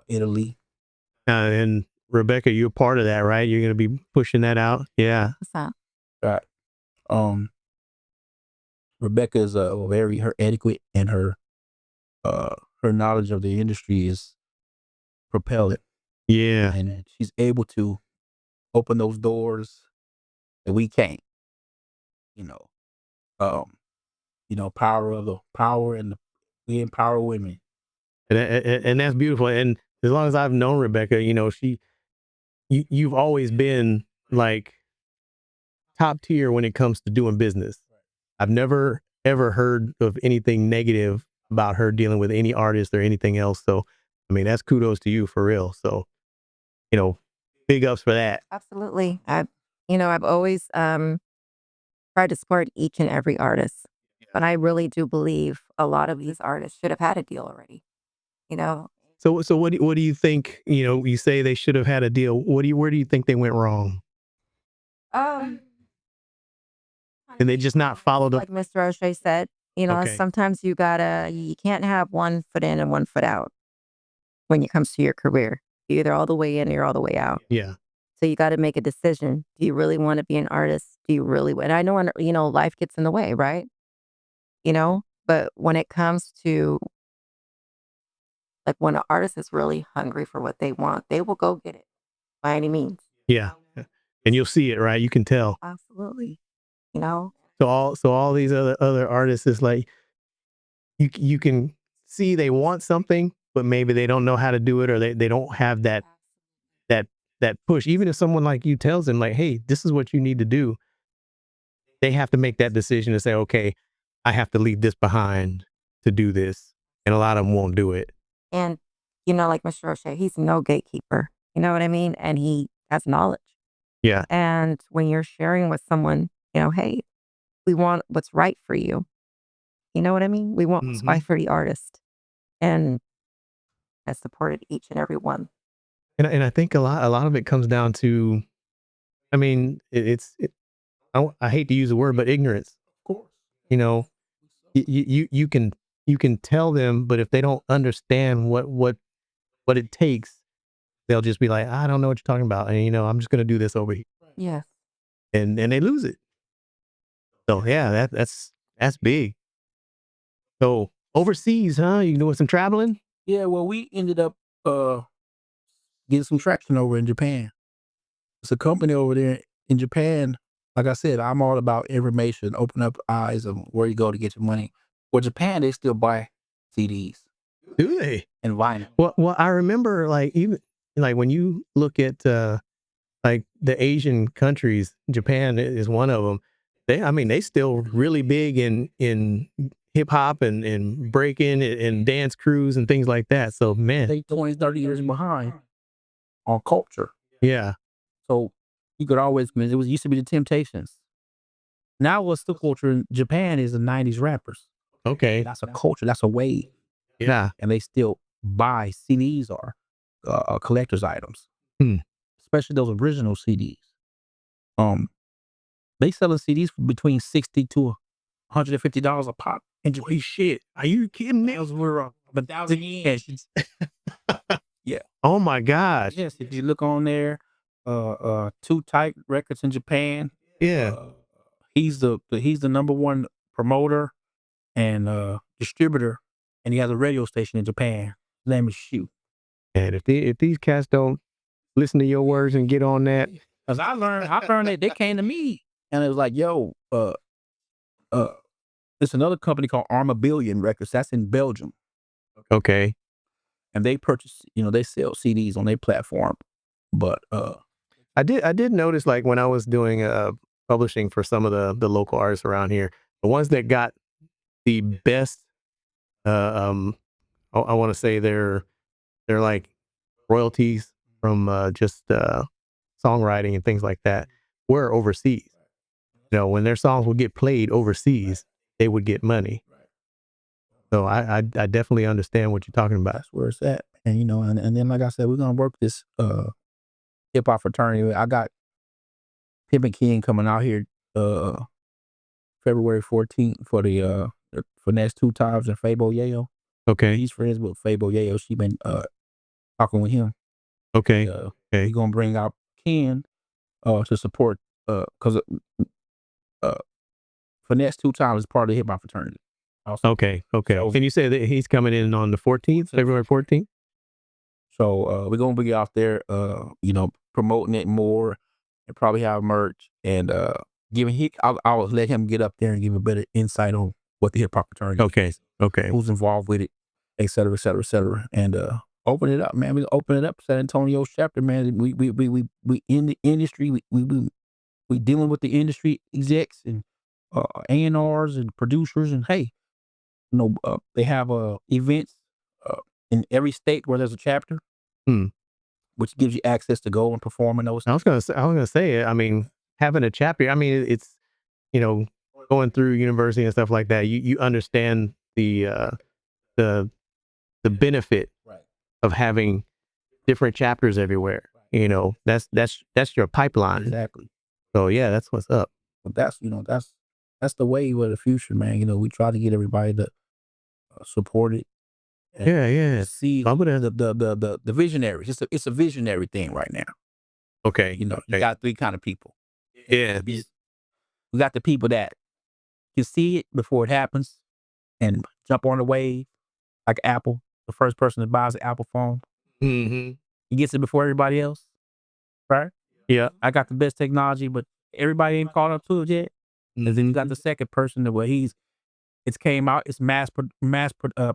Italy. And Rebecca, you're part of that, right? You're gonna be pushing that out. Yeah. What's that? Right. Rebecca is her etiquette and her knowledge of the industry is propelling. Yeah. And she's able to open those doors that we can't. um, power and we empower women. And that's beautiful. And as long as I've known Rebecca, you've always been like top tier when it comes to doing business. I've never ever heard of anything negative about her dealing with any artist or anything else. So, I mean, that's kudos to you for real. So, big ups for that. Absolutely. I've always tried to support each and every artist, but I really do believe a lot of these artists should have had a deal already. You know, So what do you think? You say they should have had a deal. Where do you think they went wrong? um, And they just not followed up. like Mr. O'Shea said, Okay. sometimes you can't have one foot in and one foot out when it comes to your career. You're either all the way in or you're all the way out. Yeah. So you got to make a decision. Do you really want to be an artist? Do you really? And I know, life gets in the way, right? But when it comes to like when an artist is really hungry for what they want, they will go get it by any means. Yeah. And you'll see it, right? You can tell. Absolutely. You know, So all these other artists is like you can see they want something, but maybe they don't know how to do it, or they don't have that that push. Even if someone like you tells them like, hey, this is what you need to do, they have to make that decision to say, okay, I have to leave this behind to do this. And a lot of them won't do it. and like Mr. O'Shea, he's no gatekeeper. You know what I mean? And he has knowledge. Yeah. And when you're sharing with someone, hey, we want what's right for you. You know what I mean? We want what's Mhm. right for the artist. And I supported each and every one. And I think a lot of it comes down to, I mean, I hate to use the word, but ignorance. Of course. You know, you can tell them, but if they don't understand what it takes, they'll just be like, I don't know what you're talking about, and I'm just gonna do this over here, Yes. and they lose it. So yeah, that's big. So overseas, huh? You doing some traveling? Yeah, well, we ended up getting some traction over in Japan. It's a company over there in Japan. Like I said, I'm all about information, open up eyes of where you go to get your money. Well, Japan, they still buy CDs Do they? and vinyl. Well, I remember like even like when you look at like the Asian countries, Japan is one of them. I mean, they still really big in hip hop and breaking and dance crews and things like that. So man, They 20, 30 years behind on culture. yeah, So you could always, it used to be the Temptations. Now what's the culture in Japan is the 90s rappers. okay, That's a culture. That's a wave. yeah, And they still buy CDs or collector's items, Hmm. especially those original CDs. They selling CDs for between $60 to $150 a pop. And Holy shit, are you kidding me? those were 1,000 years. Yeah. Oh my gosh, Yes, if you look on there, Too Tight Records in Japan. yeah. He's the number one promoter and distributor, and he has a radio station in Japan. His name is Shu. And if these cats don't listen to your words and get on that, Cause I learned that they came to me and it was like, yo, it's another company called Armabillion Records. That's in Belgium, okay. and they purchase, they sell CDs on their platform. But I did notice like when I was doing publishing for some of the local artists around here, the ones that got the best, I want to say they're like royalties from just songwriting and things like that were overseas. When their songs would get played overseas, they would get money. So I definitely understand what you're talking about. that's where it's at. And and then like I said, we're gonna work this hip hop fraternity. I got Pimp and King coming out here February 14th for the for next two times and Fabo Yayo. Okay. He's friends with Fabo Yayo. She been talking with him. Okay. Okay. Okay. We're gonna bring out Ken to support because for next two times is part of the hip hop fraternity. Also. Okay. Okay. So- And you said that he's coming in on the 14th, February 14th? So we're gonna be out there, promoting it more and probably have merch and I'll let him get up there and give a better insight on what the hip hop fraternity is, Okay. who's involved with it, et cetera, et cetera, et cetera. And open it up, man. We open it up, San Antonio's chapter, man. We in the industry. We dealing with the industry execs and A&Rs and producers, and hey, they have events in every state where there's a chapter, which gives you access to go and perform in those. I was gonna say, I mean, having a chapter, I mean, it's, going through university and stuff like that, you understand the benefit of having different chapters everywhere. That's your pipeline. Exactly. So yeah, that's what's up. But that's the wave of the future, man. We try to get everybody to support it. Yeah. See the visionaries. It's a visionary thing right now. Okay. You got three kind of people. Yeah. We got the people that can see it before it happens and jump on the wave, like Apple. The first person that buys an Apple phone, he gets it before everybody else, right? Yeah. I got the best technology, but everybody ain't caught up to it yet. And then you got the second person that it's came out, it's mass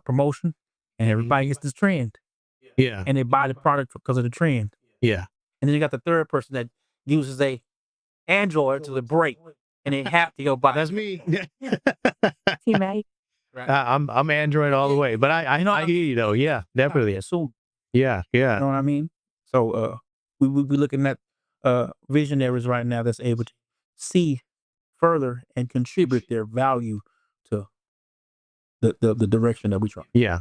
promotion, and everybody gets this trend. Yeah. And they buy the product because of the trend. Yeah. And then you got the third person that uses a Android to the break, and they have to go buy. That's me. Teammate. Right. I'm Android all the way, but I hear you though. Yeah, definitely. So Yeah. you know what I mean? So we looking at visionaries right now that's able to see further and contribute their value to the direction that we try. Yeah.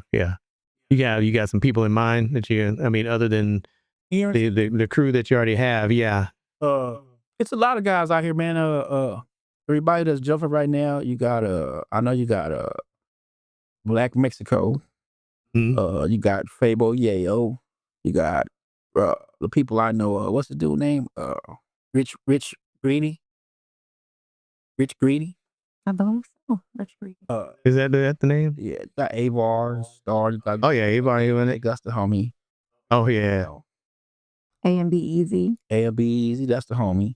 You got some people in mind that other than the crew that you already have. Yeah. It's a lot of guys out here, man. Everybody that's jumping right now, you got I know you got Black Mexico. You got Fabo Yayo. You got the people I know. What's the dude name? Rich Greedy. Rich Greedy. I believe so. Rich Greedy. Is that the name? Yeah, got Avar, Star. Oh yeah, Avar in it. That's the homie. Oh yeah. A&B Easy. A&B Easy. That's the homie.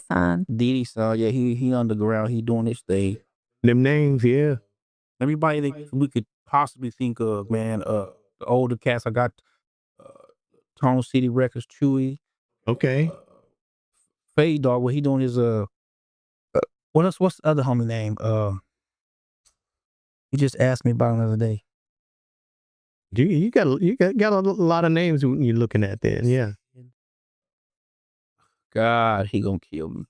Son. Diddy son. Yeah, he underground. He doing his thing. Them names, yeah. Everybody that we could possibly think of, man. The older cats, I got Tone City Records, Chewy. Okay. Fade Dog, what he doing is what else? What's the other homie name? He just asked me about him the other day. You got a lot of names you're looking at then, yeah. God, he gonna kill me.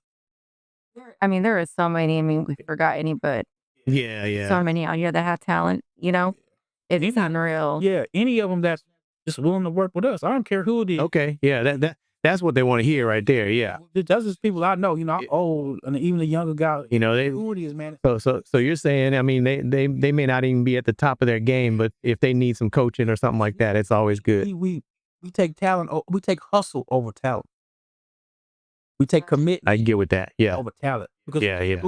I mean, there are so many. I mean, we forgot any, but Yeah. so many out here that have talent. It's unreal. Yeah, any of them that's just willing to work with us. I don't care who it is. Okay, yeah, that's what they want to hear right there. Yeah, that's just people I know. I'm old, and even the younger guy. Who it is, man. So you're saying, I mean, they may not even be at the top of their game, but if they need some coaching or something like that, it's always good. We take talent. We take hustle over talent. We take commitment. I get with that. Yeah. Over talent. Because yeah.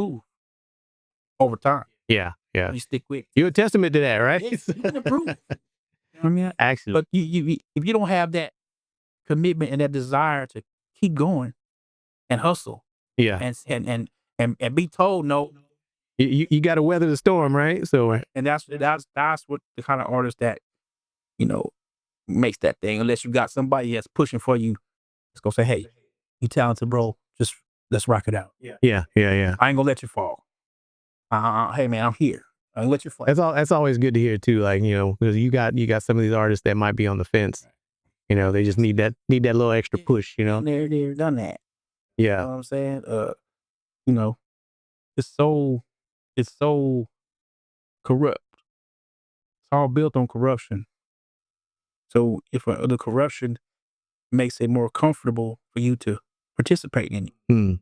Over time. Yeah. You stick with. You're a testament to that, right? Yes, you can improve. I mean, actually, but you if you don't have that commitment and that desire to keep going and hustle, yeah, and be told no, you got to weather the storm, right? So, and that's what the kind of artist that makes that thing. Unless you got somebody that's pushing for you, it's gonna say, hey, you talented, bro. Just let's rock it out. Yeah. I ain't gonna let you fall. Hey man, I'm here. I ain't let you fall. That's always good to hear too. Like because you got some of these artists that might be on the fence. They just need that little extra push. They're done that. Yeah. You know what I'm saying? It's so corrupt. It's all built on corruption. So if the corruption makes it more comfortable for you to participate in it.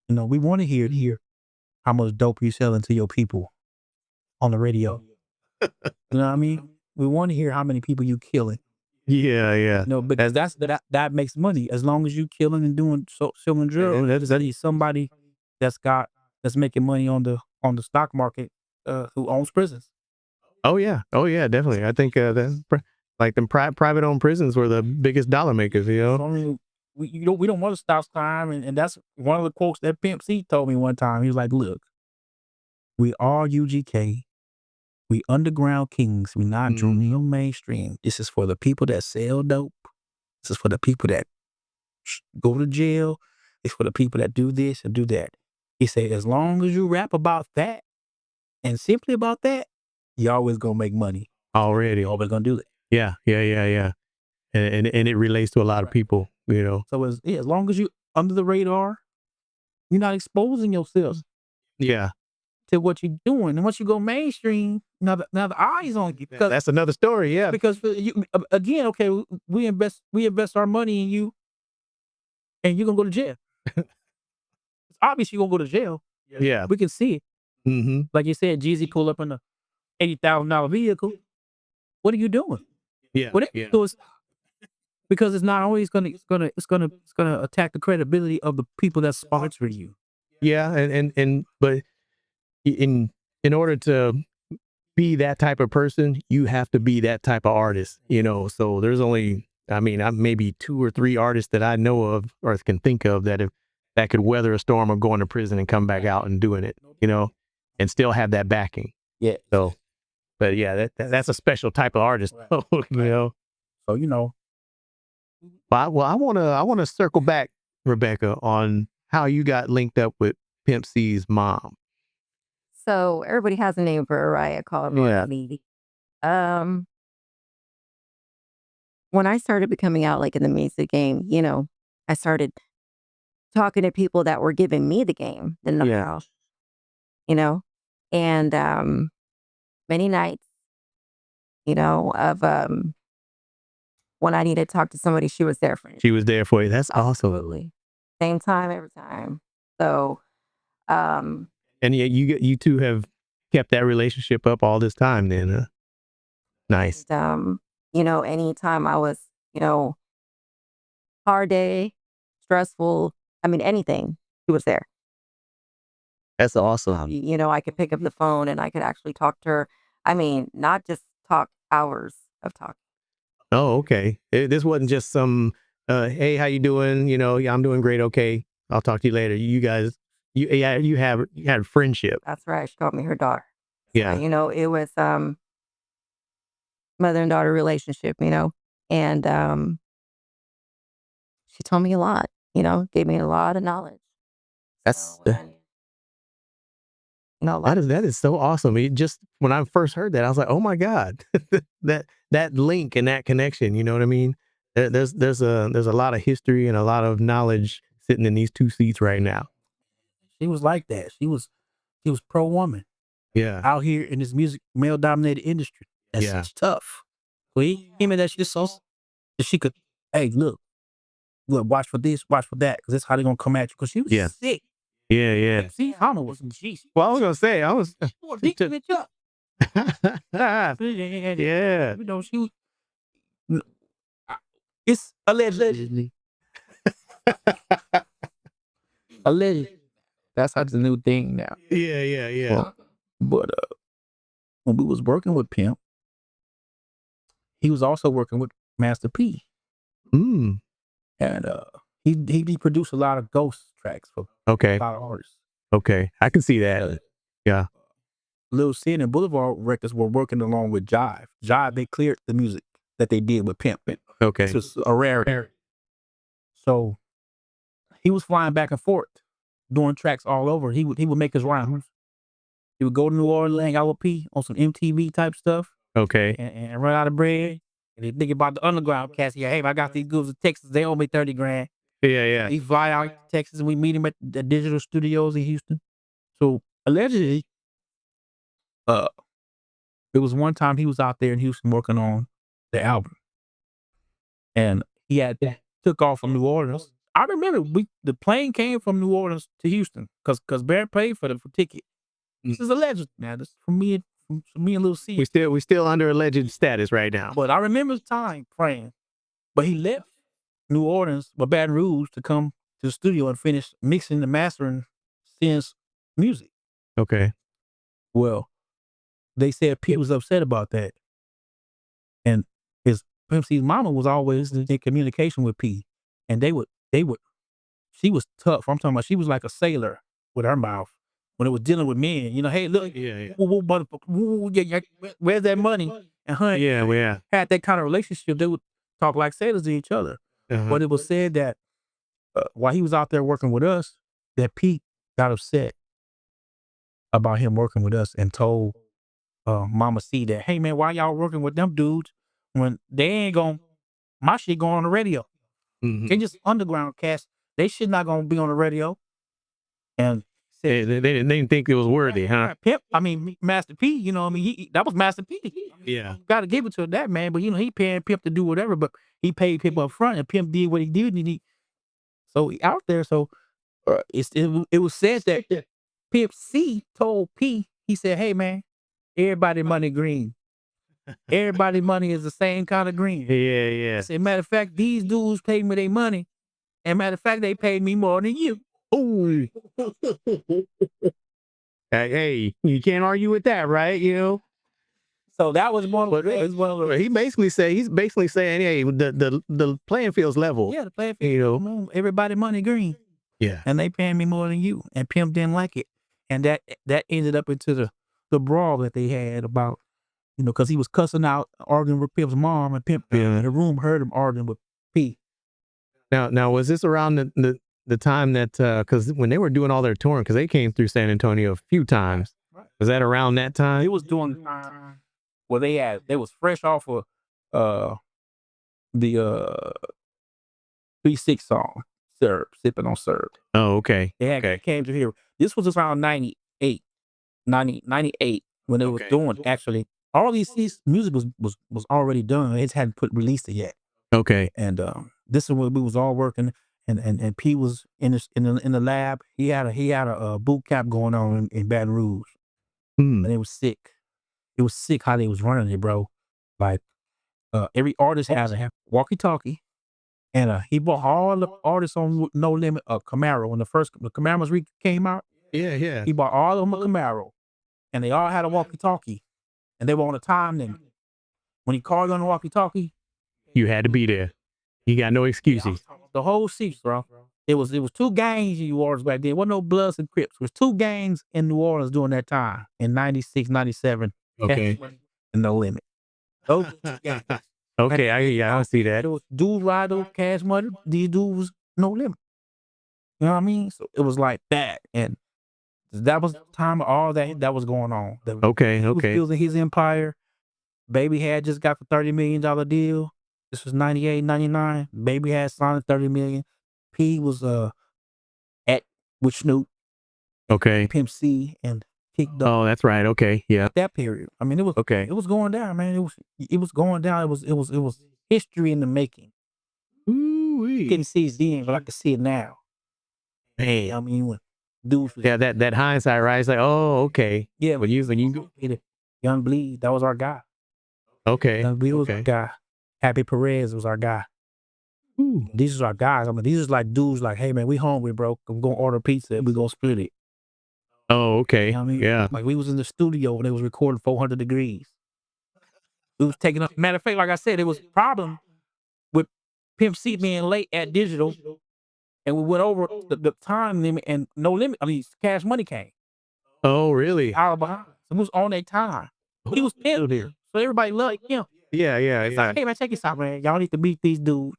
We want to hear how much dope you selling to your people on the radio. You know what I mean? We want to hear how many people you killing. Yeah. Because that makes money. As long as you killing and doing selling drugs, that is somebody that's making money on the stock market who owns prisons. Oh yeah, definitely. I think like the private owned prisons were the biggest dollar makers. I mean, we don't want to stop climbing, and that's one of the quotes that Pimp C told me one time. He was like, "Look, we are UGK. We underground kings. We not real mainstream. This is for the people that sell dope. This is for the people that go to jail. It's for the people that do this and do that." He said, "As long as you rap about that and simply about that, you always gonna make money. Already. You're always gonna do that." Yeah. And it relates to a lot of people, you know. So as long as you under the radar, you're not exposing yourself Yeah. to what you're doing. And once you go mainstream, now the eyes on you. Because That's another story. Yeah. because you again, okay, we invest our money in you, and you're gonna go to jail. It's obvious you're gonna go to jail. Yeah. We can see it. Mm-hmm. Like you said, Jeezy pull up in a $80,000 vehicle. What are you doing? Yeah. What Yeah. so it's because it's not always gonna attack the credibility of the people that sponsor you. Yeah. But in order to be that type of person, you have to be that type of artist, you know. So there's only, I mean, maybe 2 or 3 artists that I know of or can think of that could weather a storm of going to prison and come back out and doing it, you know, and still have that backing. Yeah. So, but yeah, that's a special type of artist, Right. you know. So But I wanna circle back, Rebecca, on how you got linked up with Pimp C's mom. So everybody has a name for Araya. Call her Yeah. Lady. Um, when I started becoming out like in the music game, I started talking to people that were giving me the game, the know-how, you know, and many nights, of when I needed to talk to somebody, she was there for me. She was there for you. That's awesome. Absolutely. Same time every time. So, um, And yeah, you two have kept that relationship up all this time then, huh? Nice. anytime I was, hard day, stressful, I mean, anything, she was there. That's awesome. I could pick up the phone and I could actually talk to her. I mean, not just talk hours of talking. Oh, okay. This wasn't just some, hey, how you doing? You know, yeah, I'm doing great. Okay, I'll talk to you later. You guys, you had friendship. That's right. She called me her daughter. Yeah. It was mother and daughter relationship, and she told me a lot, gave me a lot of knowledge. That's So, a lot. that is so awesome. It just when I first heard that, I was like, oh my God, that link and that connection. You know what I mean? There's a lot of history and a lot of knowledge sitting in these 2 seats right now. she was like that. She was pro woman Yeah. out here in this music male dominated industry. That's Yeah. it's tough. Well, he came in that she just so that she could, hey, look, watch for this, watch for that, because that's how they're gonna come at you. Because she was Yeah. sick. Yeah. See, I don't know what's jeez. Well, I was gonna say I was. Yeah. She. It's allegedly. Allegedly. That's how the new thing now. Yeah. But when we was working with Pimp, he was also working with Master P, Mm. and he produced a lot of ghost tracks for Okay. a lot of artists. Okay. I can see that. Yeah. Lil Sin and Boulevard Records were working along with Jive. Jive, they cleared the music that they did with Pimp. Okay. This was a rarity. So he was flying back and forth, doing tracks all over. He would make his rounds. He would go to New Orleans, hang out with P on some MTV type stuff, Okay. and run out of bread. And he think about the underground cats. Yeah, hey, I got these goods in Texas. They owe me $30,000. Yeah. He fly out to Texas and we meet him at the digital studios in Houston. So allegedly, it was one time he was out there in Houston working on the album, and he had took off from New Orleans. I remember the plane came from New Orleans to Houston because Barrett paid for the ticket. This is alleged now. This is from me and Lil C. We still under alleged status right now. But I remember the time praying. But he left New Orleans or Baton Rouge to come to the studio and finish mixing and mastering Sin's music. Okay. Well, they said Pete was upset about that. And his Pimp C's mama was always in communication with P. And they would she was tough. I'm talking about she was like a sailor with her mouth when it was dealing with men. You know, hey, look, Yeah. where's that money? And her Yeah. had that kind of relationship. They would talk like sailors to each other. Uh-huh. But it was said that while he was out there working with us, that Pete got upset about him working with us and told Mama C that, hey man, why y'all working with them dudes when they ain't gonna my shit going on the radio? Mhm. They just underground cast. They shit not gonna be on the radio. And They didn't think it was worthy, huh? Pimp, I mean Master P, you know, I mean that was Master P. Yeah. Got to give it to that man, but you know he paying Pimp to do whatever, but he paid Pimp up front, and Pimp did what he did, and so he out there. So it was said that Pimp C told P, he said, hey man, everybody money green. Everybody money is the same kind of green. Yeah. He said, matter of fact, these dudes paid me their money, and matter of fact, they paid me more than you. Ooh. Hey, you can't argue with that, right? You know. So that was one of the. He's basically saying, hey, the playing field's level. Yeah, the playing field. You know. Everybody money green. Yeah. And they paying me more than you. And Pimp didn't like it. And that ended up into the brawl that they had about, you know, because he was cussing out, arguing with Pimp's mom, and Pimp in the room heard him arguing with P. Now was this around the time that because when they were doing all their touring, because they came through San Antonio a few times, was that around that time? It was doing the time where they was fresh off of the 3-6 song, Syrup, Sipping on Syrup. Oh, okay. They came to here. This was around 98 when they was doing, actually. All these music was already done. They just hadn't released it yet. Okay. And this is when we was all working, and P was in the lab. He had a boot camp going on in Baton Rouge, and it was sick. It was sick how they was running it, bro. Like every artist has a walkie-talkie, and he bought all the artists on No Limit a Camaro. When the Camaros came out, Yeah. he bought all of them a Camaro, and they all had a walkie-talkie, and they were on a time limit. When he called on the walkie-talkie, You had to be there. You got no excuses. the whole seats, bro. It was 2 gangs in New Orleans back then. There wasn't no Bloods and Crips. It was 2 gangs in New Orleans during that time in 96, 97. Okay. And No Limit. Those 2 gangs. Okay, I see that. It was dudes ride those Cash Money. These dudes was No Limit. You know what I mean? So it was like that, and that was the time of all that was going on. Okay. He was building his empire. Baby had just got the $30 million deal. This was 98, 99. Baby had signed $30 million. P was at with Snoop, Okay. Pimp C, and kicked up Oh, that's right. Okay. Yeah. that period. I mean, it was Okay. It was going down, man. It was going down. It was history in the making. Ooh-wee. Couldn't see it then, but I can see it now. Man. I mean, when dudes was, Yeah, that hindsight, right? It's like, oh, okay. yeah, When you go. Young Bleed, that was our guy. Okay. Young Bleed was our guy. Happy Perez was our guy. Ooh. These are our guys. I mean, these is like dudes like, hey man, we hungry, bro. I'm gonna order pizza and we gonna split it. Oh, okay. You know what I mean? Yeah. Like we was in the studio when they was recording 400 Degrees. We was taking up. Matter of fact, like I said, it was a problem with Pimp C being late at digital, and we went over the time limit and No Limit. I mean, Cash Money came Oh, really? hour behind. So we was on their time. He was Pimp there, so everybody loved him. Yeah. It's like, hey man, check this out, man. Y'all need to beat these dudes.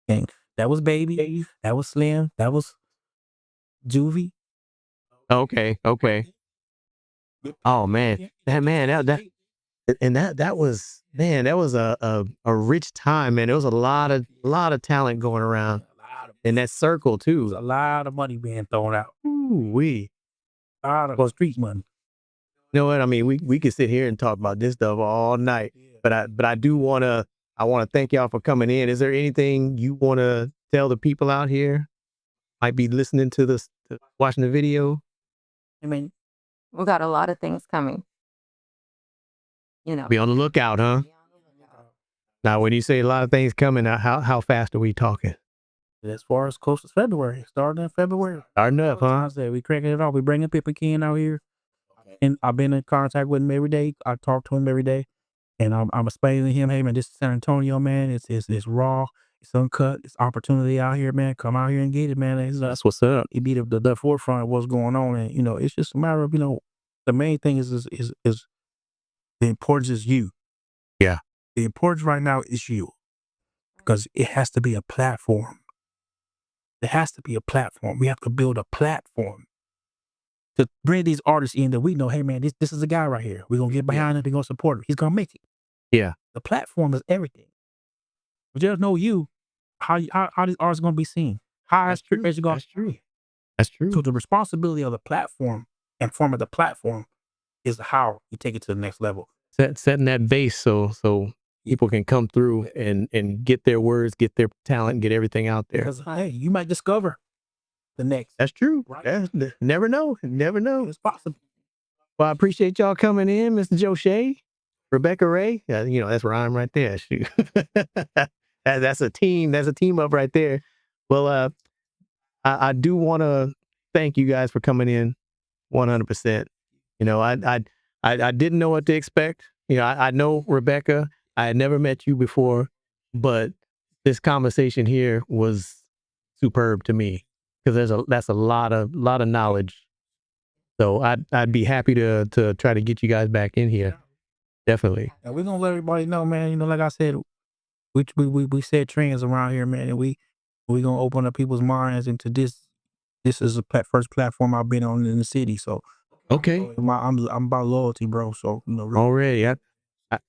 And that was Baby. That was Slim. That was Juvie. Okay. Oh man, that was, man, that was a rich time, man. There was a lot of talent going around in that circle too. A lot of money being thrown out. Ooh-wee. A lot of street money. You know what? I mean, we could sit here and talk about this stuff all night, but I want to thank y'all for coming in. Is there anything you want to tell the people out here might be listening to this, watching the video? I mean, we got a lot of things coming. You know, Be on the lookout, huh? Now, when you say a lot of things coming, how fast are we talking? As far as close as February, starting in February. Starting up, huh? I said we cracking it off. We bringing Pippa Ken out here, and I've been in contact with him every day. I talk to him every day, and I'm explaining to him, hey man, this is San Antonio, man. It's raw. It's uncut. It's opportunity out here, man. Come out here and get it, man. That's what's up. You be the forefront of what's going on, and it's just a matter of the main thing is the importance is you. Yeah. The importance right now is you, because it has to be a platform. There has to be a platform. We have to build a platform to bring these artists in that we know, hey man, this is a guy right here. We're gonna get behind him, we're gonna support him. He's gonna make it. Yeah. The platform is everything. If there's no you, how these artists gonna be seen? That's true. That's true. So the responsibility of the platform and form of the platform is how you take it to the next level. Setting that base so people can come through and get their words, get their talent, get everything out there. Because hey, you might discover the next. That's true. Right? Never know. Never know. It's possible. Well, I appreciate y'all coming in, Mr. Joshay, Rebecca Rae. That's rhyme right there. Shoot. That's a team. That's a team up right there. Well, I do want to thank you guys for coming in 100%. I didn't know what to expect. I know Rebecca. I had never met you before, but this conversation here was superb to me because that's a lot of knowledge. So I'd be happy to try to get you guys back in here. Definitely. And we're gonna let everybody know, man. Like I said, we set trends around here, man, and we gonna open up people's minds into this. This is the first platform I've been on in the city. So okay, I'm about loyalty, bro. So already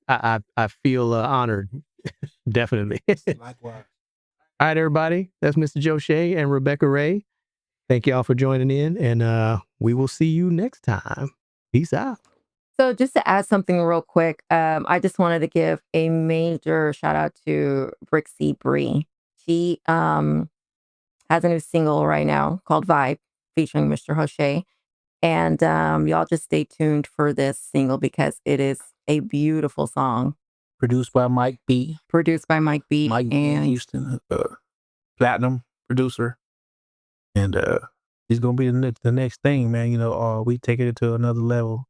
I feel honored. Definitely. Likewise. All right, everybody. That's Mr. Joshay and Rebecca Rae. Thank y'all for joining in, and we will see you next time. Peace out. So just to add something real quick, I just wanted to give a major shout out to Brixie Brie. She has a new single right now called Vibe featuring Mr. Joshay. And y'all just stay tuned for this single because it is a beautiful song. Produced by Mike B. Mike and Houston, platinum producer. And he's gonna be the next thing, man. We taking it to another level.